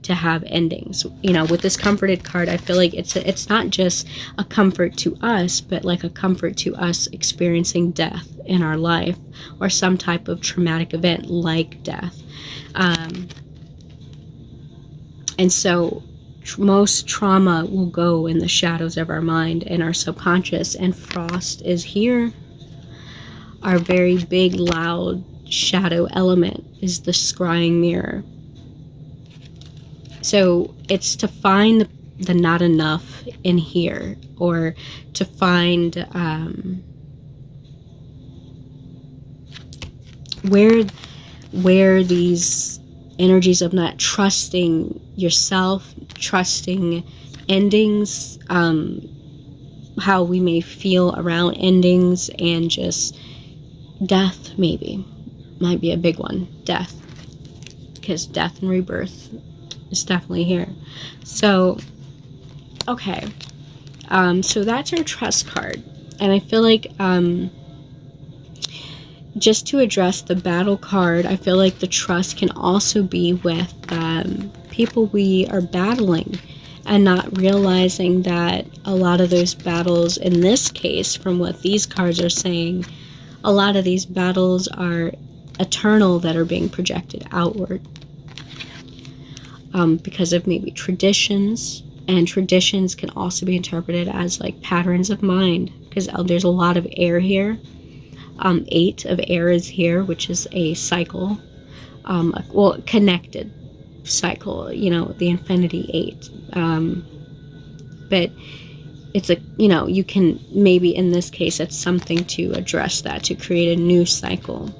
to have endings. You know, with this comforted card, I feel like it's not just a comfort to us, but like a comfort to us experiencing death in our life or some type of traumatic event like death. And so most trauma will go in the shadows of our mind and our subconscious, and frost is here. Our very big, loud shadow element is the scrying mirror. So it's to find the not enough in here, or to find where these energies of not trusting yourself, trusting endings, how we may feel around endings, and just death maybe might be a big one. Death, because death and rebirth is definitely here. So okay, so that's our trust card. And I feel like just to address the battle card, I feel like the trust can also be with people we are battling, and not realizing that a lot of those battles, in this case, from what these cards are saying, a lot of these battles are eternal, that are being projected outward because of maybe traditions. And traditions can also be interpreted as like patterns of mind, because there's a lot of air here. 8 of air is here, which is a cycle, well, connected cycle, you know, the infinity 8. But it's a, you know, you can maybe, in this case, it's something to address that, to create a new cycle.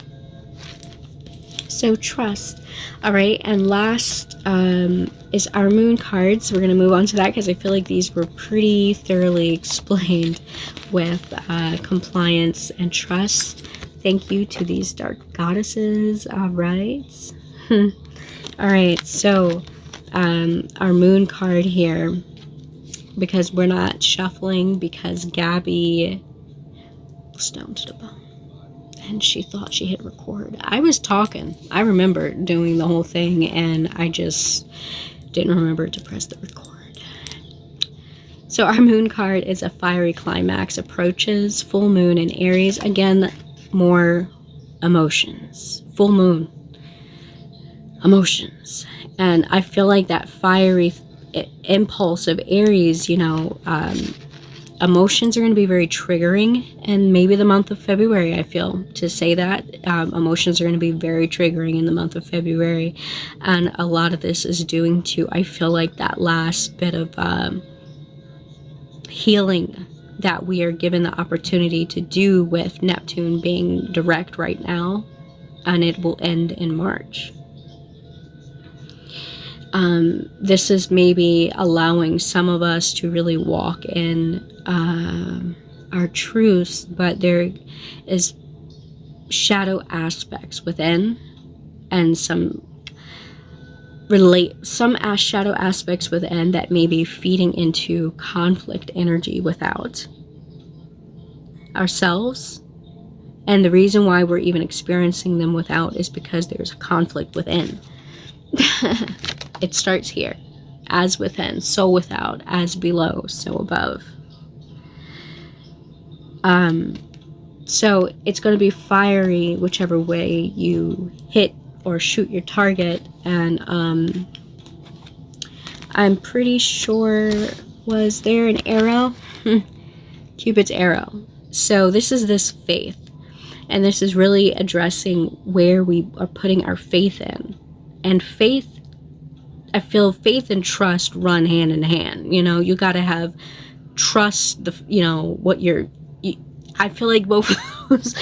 So trust. All right, and last is our moon cards. We're going to move on to that, because I feel like these were pretty thoroughly explained with compliance and trust. Thank you to these dark goddesses. All right. All right, so our moon card here, because we're not shuffling, because Gabby was down to the bone and she thought she hit record. I was talking. I remember doing the whole thing, and I just didn't remember to press the record. So our moon card is a fiery climax approaches. Full moon in Aries. Again, more emotions. Full moon. Emotions. And I feel like that fiery impulse of Aries, you know, emotions are going to be very triggering. And maybe the month of February, I feel, to say that. Emotions are going to be very triggering in the month of February. And a lot of this is doing to, I feel like, that last bit of healing that we are given the opportunity to do with Neptune being direct right now. And it will end in March. This is maybe allowing some of us to really walk in our truths, but there is shadow aspects within, and some shadow aspects within that may be feeding into conflict energy without ourselves. And the reason why we're even experiencing them without is because there's a conflict within. It starts here. As within, so without. As below, so above. So it's going to be fiery whichever way you hit or shoot your target. And I'm pretty sure, was there an arrow? Cupid's arrow. So this is this faith. And this is really addressing where we are putting our faith in. And faith, I feel faith and trust run hand in hand. You know, you got to have trust, you know, I feel like both of those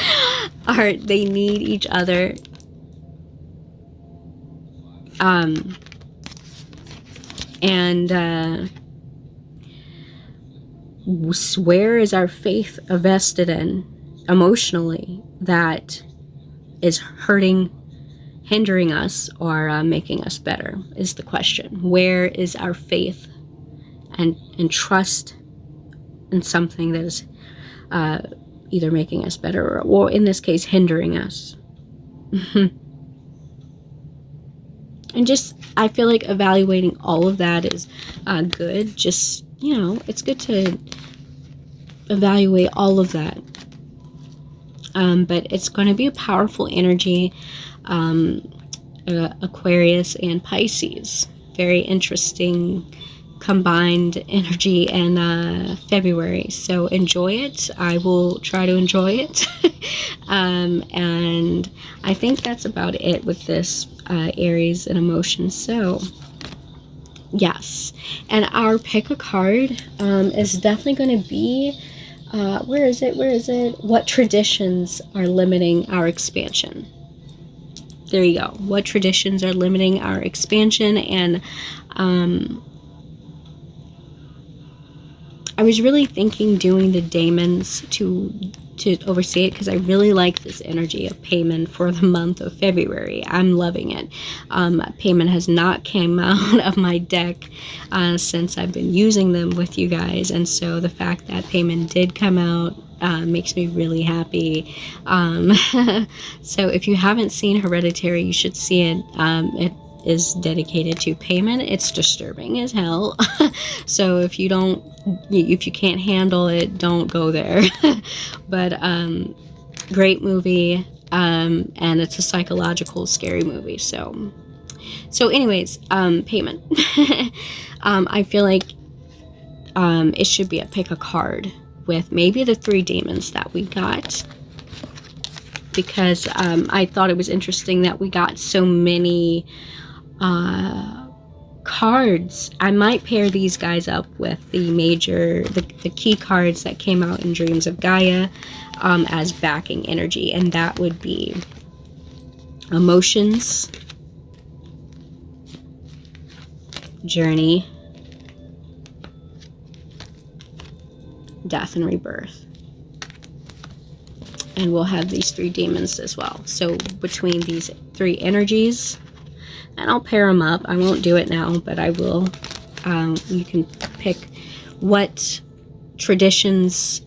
they need each other. Where is our faith vested in emotionally that is hindering us or making us better is the question. Where is our faith and trust in something that is either making us better or in this case hindering us? And just, I feel like evaluating all of that is good. Just, you know, it's good to evaluate all of that. But it's going to be a powerful energy. Aquarius and Pisces. Very interesting combined energy in February. So enjoy it. I will try to enjoy it. And I think that's about it with this Aries and emotions. So yes. And our pick a card is definitely going to be where is it? What traditions are limiting our expansion? There you go. What traditions are limiting our expansion? And I was really thinking doing the Daemons to oversee it, because I really like this energy of payment for the month of February. I'm loving it. Payment has not came out of my deck since I've been using them with you guys, and so the fact that payment did come out makes me really happy. So if you haven't seen Hereditary, you should see it. It is dedicated to payment. It's disturbing as hell. So if you can't handle it, don't go there. But great movie, and it's a psychological scary movie. So anyways, payment. I feel like it should be a pick a card with maybe the 3 demons that we got, because I thought it was interesting that we got so many cards. I might pair these guys up with the key cards that came out in Dreams of Gaia as backing energy, and that would be Emotions, Journey, Death and Rebirth. And we'll have these 3 demons as well. So between these 3 energies, and I'll pair them up. I won't do it now, but I will. You can pick what traditions,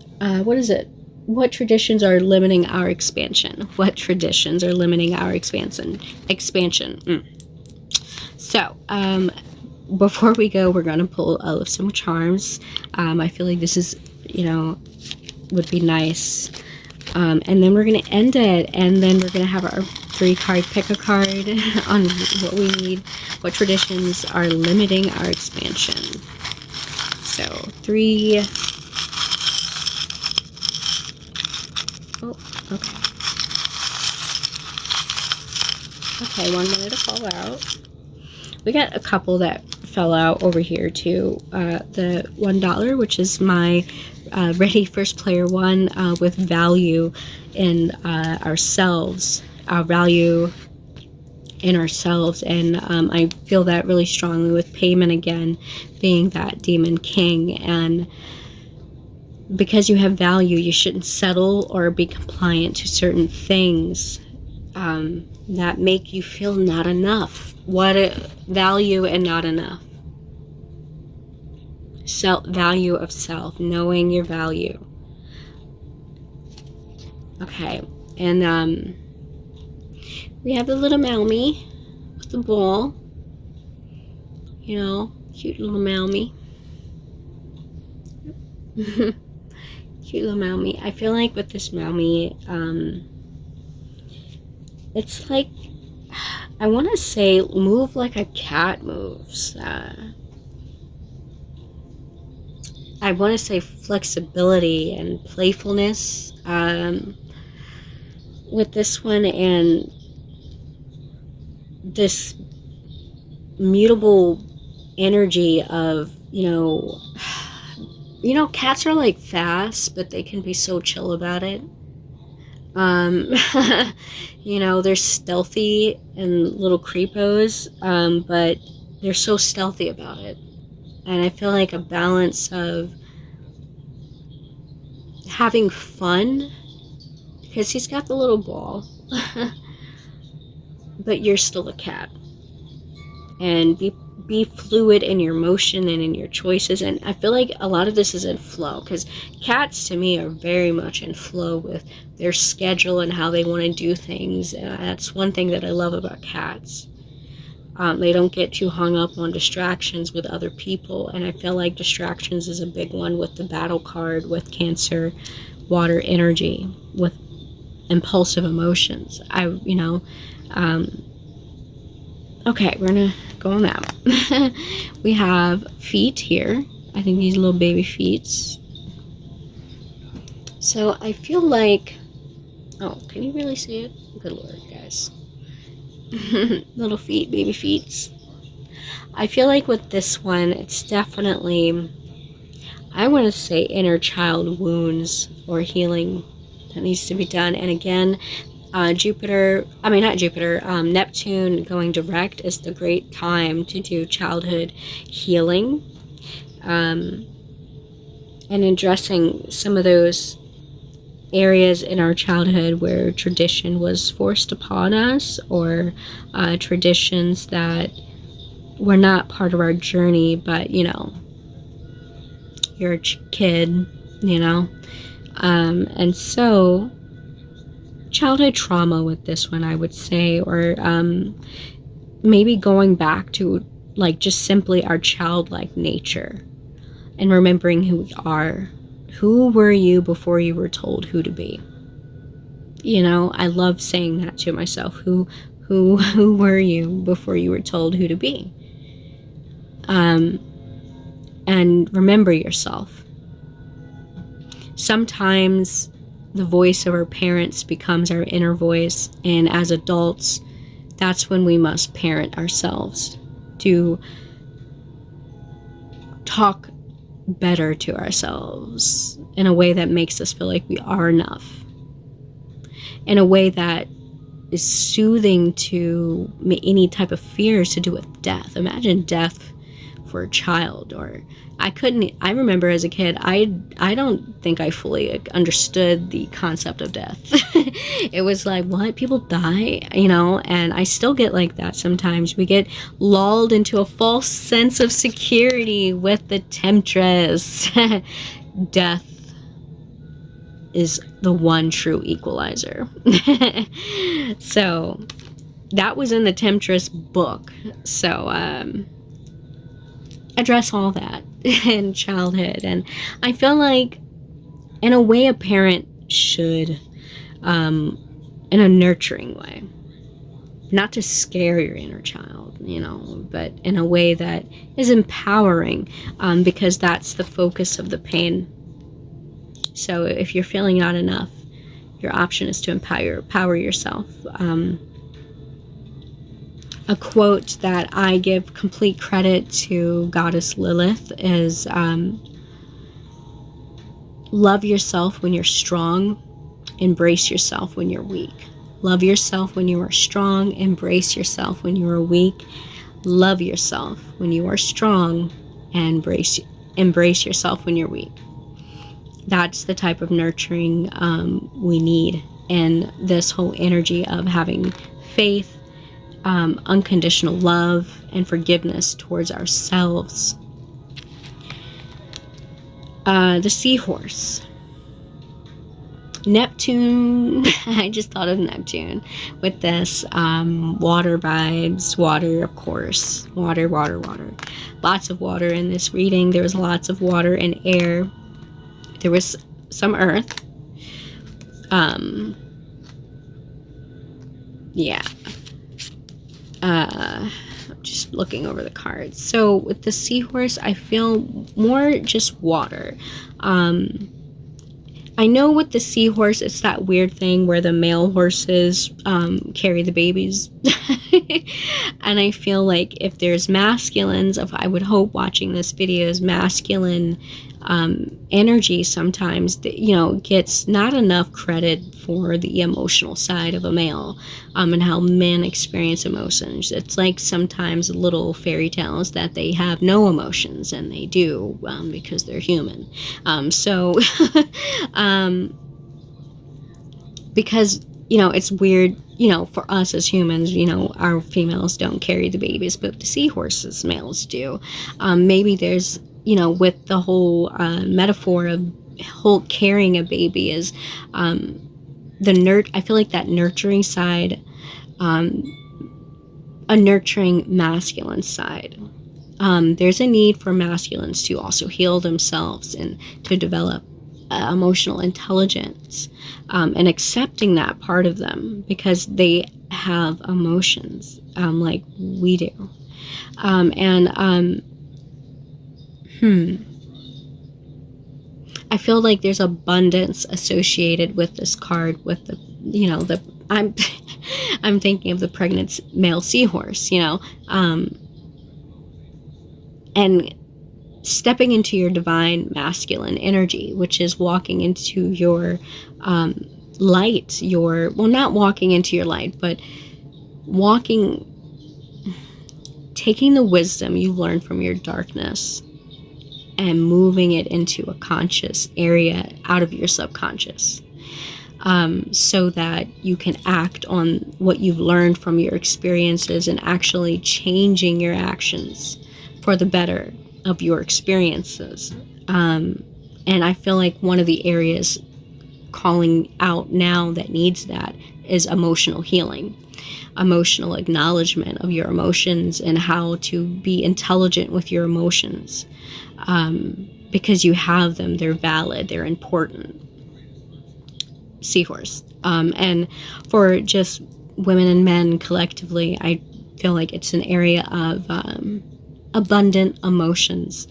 what traditions are limiting our expansion? What traditions are limiting our expansion? So, before we go, we're going to pull some charms. I feel like this is, would be nice. And then we're going to end it, and then we're going to have our 3-card pick a card on what we need, what traditions are limiting our expansion. So 3. Oh, okay. Okay, 1 minute to fall out. We got a couple that fell out over here too. The $1, which is my ready first player one, with value in ourselves, our value in ourselves, and I feel that really strongly with payment again being that demon king. And because you have value, you shouldn't settle or be compliant to certain things that make you feel not enough. What a value and not enough. Value of self, knowing your value. Okay, and we have the little Maumee with the ball. Cute little Maumee. Cute little Maumee. I feel like with this Maumee, it's like, I want to say move like a cat moves. I want to say flexibility and playfulness with this one, and this mutable energy of, cats are like fast, but they can be so chill about it. They're stealthy and little creepos, but they're so stealthy about it. And I feel like a balance of having fun, because he's got the little ball, but you're still a cat. And be fluid in your motion and in your choices. And I feel like a lot of this is in flow, because cats to me are very much in flow with their schedule and how they want to do things. And that's one thing that I love about cats. They don't get too hung up on distractions with other people, and I feel like distractions is a big one with the battle card, with Cancer, water energy, with impulsive emotions. Okay, we're gonna go on that. We have feet here. I think these little baby feet. So I feel like, oh, can you really see it? Good Lord, guys. Little feet, baby feet. I feel like with this one, it's definitely, I want to say, inner child wounds or healing that needs to be done. And again, Neptune going direct is the great time to do childhood healing. And and addressing some of those areas in our childhood where tradition was forced upon us, or traditions that were not part of our journey, but you know, you're a kid, you know. And so childhood trauma with this one, I would say, or maybe going back to like just simply our childlike nature and remembering who we are. Who were you before you were told who to be? You know, I love saying that to myself. Who were you before you were told who to be? And remember yourself. Sometimes the voice of our parents becomes our inner voice, and as adults, that's when we must parent ourselves to talk better to ourselves in a way that makes us feel like we are enough, in a way that is soothing to any type of fears to do with death. Imagine death for a child. Or I remember as a kid, I don't think I fully understood the concept of death. It was like, what? People die, you know? And I still get like that sometimes. We get lulled into a false sense of security with the temptress. Death is the one true equalizer. So that was in the temptress book. So address all that in childhood. And I feel like in a way a parent should, in a nurturing way, not to scare your inner child, you know, but in a way that is empowering, because that's the focus of the pain. So if you're feeling not enough, your option is to empower yourself. A quote that I give complete credit to Goddess Lilith is, love yourself when you're strong, embrace yourself when you're weak. Love yourself when you are strong, embrace yourself when you are weak. Love yourself when you are strong, and embrace yourself when you're weak. That's the type of nurturing we need in this whole energy of having faith, unconditional love, and forgiveness towards ourselves. The seahorse. Neptune. I just thought of Neptune with this. Water vibes. Water, of course. Water. Lots of water in this reading. There was lots of water and air. There was some earth. Yeah. Just looking over the cards. So with the seahorse, I feel more just water. I know with the seahorse, it's that weird thing where the male horses carry the babies. And I feel like if there's masculines, if I would hope watching this video is masculine energy sometimes, you know, gets not enough credit for the emotional side of a male, and how men experience emotions. It's like sometimes little fairy tales that they have no emotions, and they do, because they're human. Because, you know, it's weird, you know, for us as humans, you know, our females don't carry the babies, but the seahorses males do. Maybe there's, you know, with the whole metaphor of carrying a baby is I feel like that nurturing side, a nurturing masculine side. There's a need for masculines to also heal themselves and to develop emotional intelligence, and accepting that part of them, because they have emotions like we do. I feel like there's abundance associated with this card, with the, you know, I'm thinking of the pregnant male seahorse, you know, and stepping into your divine masculine energy, which is walking into your light, not walking into your light, but taking the wisdom you learned from your darkness and moving it into a conscious area out of your subconscious, so that you can act on what you've learned from your experiences and actually changing your actions for the better of your experiences. And I feel like one of the areas calling out now that needs that is emotional healing, emotional acknowledgement of your emotions, and how to be intelligent with your emotions, because you have them, they're valid, they're important. Seahorse. And for just women and men collectively, I feel like it's an area of abundant emotions.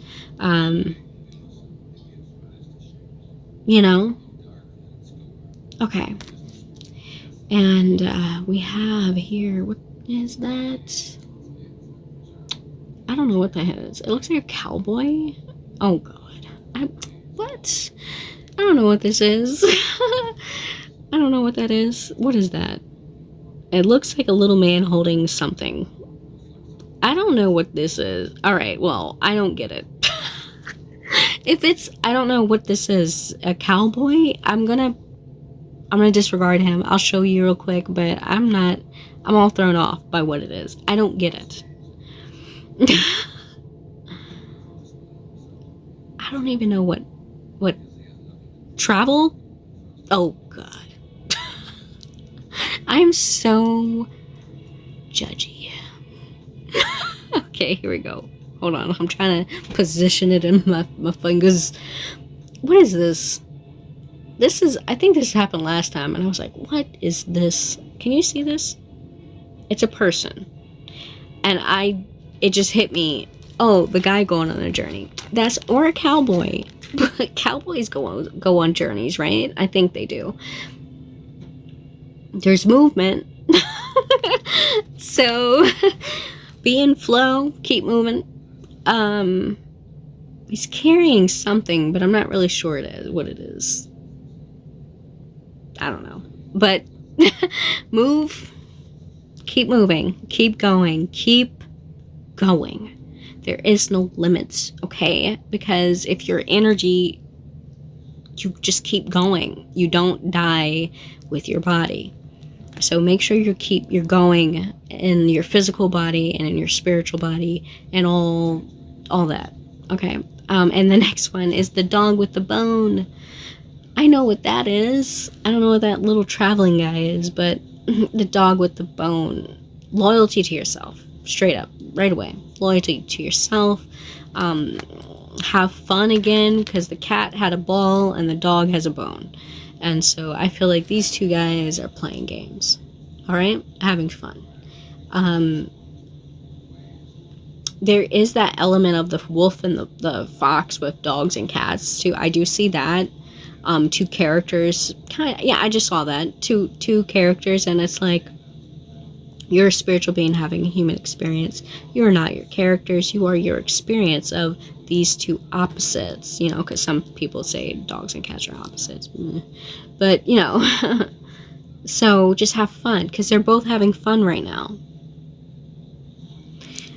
You know? Okay. And we have here, what is that? I don't know what that is. It looks like a cowboy. Oh God. What? I don't know what this is. I don't know what that is. What is that? It looks like a little man holding something. I don't know what this is. Alright, well, I don't get it. If it's, I don't know what this is, a cowboy, I'm gonna disregard him. I'll show you real quick, but I'm all thrown off by what it is. I don't get it. I don't even know what travel? Oh God. I'm so judgy. Okay, here we go. Hold on, I'm trying to position it in my fingers. What is this? I think this happened last time, and I was like, what is this? Can you see this? It's a person. And it just hit me. Oh, the guy going on a journey. Or a cowboy. But cowboys go on journeys, right? I think they do. There's movement. So be in flow, keep moving. He's carrying something, but I'm not really sure what it is. I don't know. But move, keep moving, keep going, keep going. There is no limits, okay? Because if your energy, you just keep going. You don't die with your body. So make sure you're going in your physical body and in your spiritual body and all that, okay? And the next one is the dog with the bone. I know what that is. I don't know what that little traveling guy is, but the dog with the bone. Loyalty to yourself. Straight up. Right away. Loyalty to yourself. Have fun again, because the cat had a ball and the dog has a bone. And so I feel like these two guys are playing games. Alright? Having fun. There is that element of the wolf and the fox with dogs and cats too. I do see that. Two characters. I just saw that. Two characters, and it's like, you're a spiritual being having a human experience. You are not your characters. You are your experience of these two opposites. You know, because some people say dogs and cats are opposites. But, you know. So just have fun, because they're both having fun right now.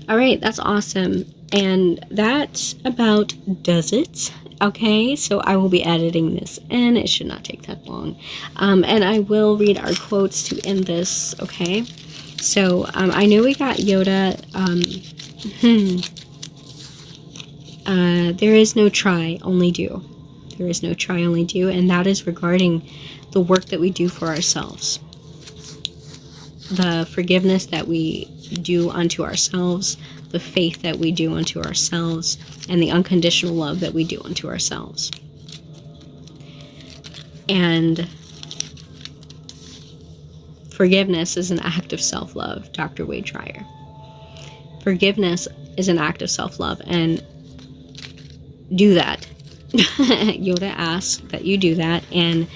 Alright, that's awesome. And that about does it. Okay, so I will be editing this in. It should not take that long. And I will read our quotes to end this, okay? So, I know we got Yoda. There is no try, only do. There is no try, only do. And that is regarding the work that we do for ourselves. The forgiveness that we do unto ourselves, the faith that we do unto ourselves, and the unconditional love that we do unto ourselves. And forgiveness is an act of self-love, Dr. Wade Dyer. Forgiveness is an act of self-love, and do that. Yoda asks that you do that, and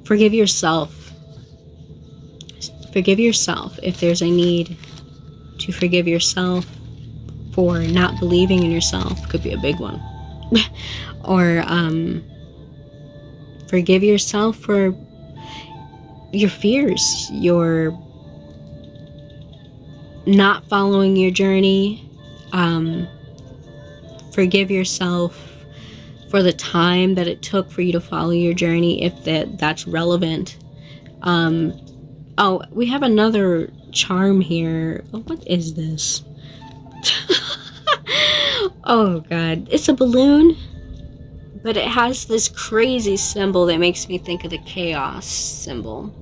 forgive yourself. Forgive yourself if there's a need to forgive yourself for not believing in yourself. Could be a big one. Or forgive yourself for your fears, your not following your journey, forgive yourself for the time that it took for you to follow your journey, if that's relevant. Oh, we have another charm here. Oh, what is this? Oh god, it's a balloon, but it has this crazy symbol that makes me think of the chaos symbol.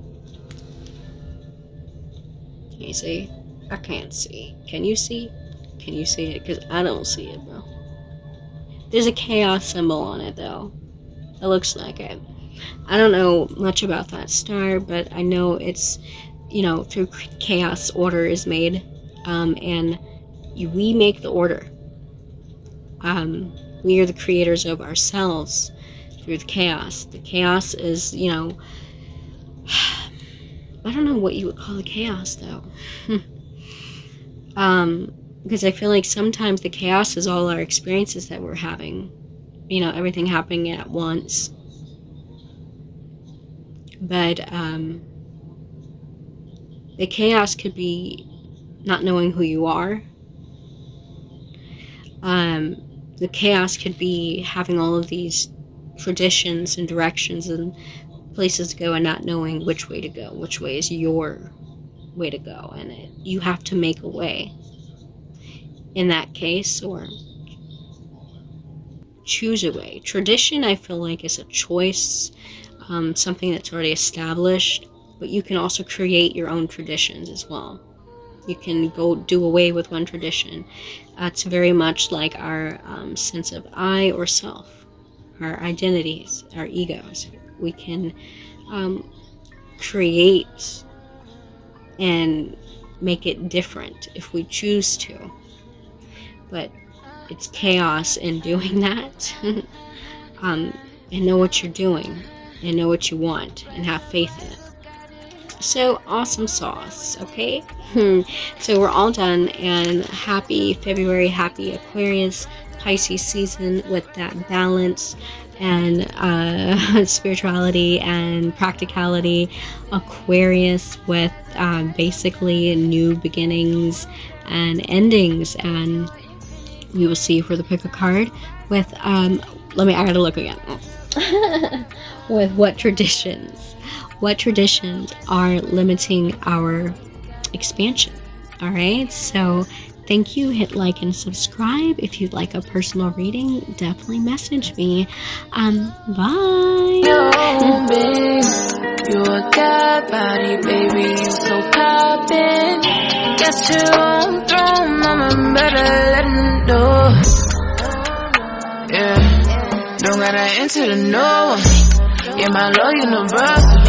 Can you see? I can't see. Can you see? Can you see it? Because I don't see it, bro. There's a chaos symbol on it, though. It looks like it. I don't know much about that star, but I know it's, you know, through chaos, order is made, and we make the order. We are the creators of ourselves through the chaos. The chaos is, you know, I don't know what you would call the chaos, though. Because I feel like sometimes the chaos is all our experiences that we're having. You know, everything happening at once. But the chaos could be not knowing who you are. The chaos could be having all of these traditions and directions and places to go and not knowing which way to go, which way is your way to go, and you have to make a way in that case, or choose a way. Tradition, I feel like, is a choice, something that's already established, but you can also create your own traditions as well. You can go do away with one tradition. It's very much like our sense of I or self, our identities, our egos. We can create and make it different if we choose to. But it's chaos in doing that. And know what you're doing, and know what you want, and have faith in it. So, awesome sauce, okay? So we're all done, and happy February, happy Aquarius, Pisces season with that balance and spirituality and practicality. Aquarius with basically new beginnings and endings, and we will see you for the pick a card with I gotta look again. With what traditions are limiting our expansion. All right, so thank you. Hit like and subscribe. If you'd like a personal reading, definitely message me. Bye. You're that body, baby, you so poppin'. Guess you're on throne, mama, better let him know. Yeah, don't gotta enter the no. Yeah, my love universal.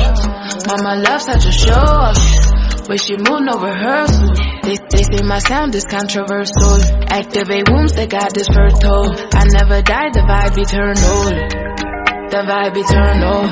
Mama loves such a show off. When she move, no rehearsal. They say my sound is controversial. Activate wombs that got this fertile. I never die, the vibe eternal. The vibe eternal.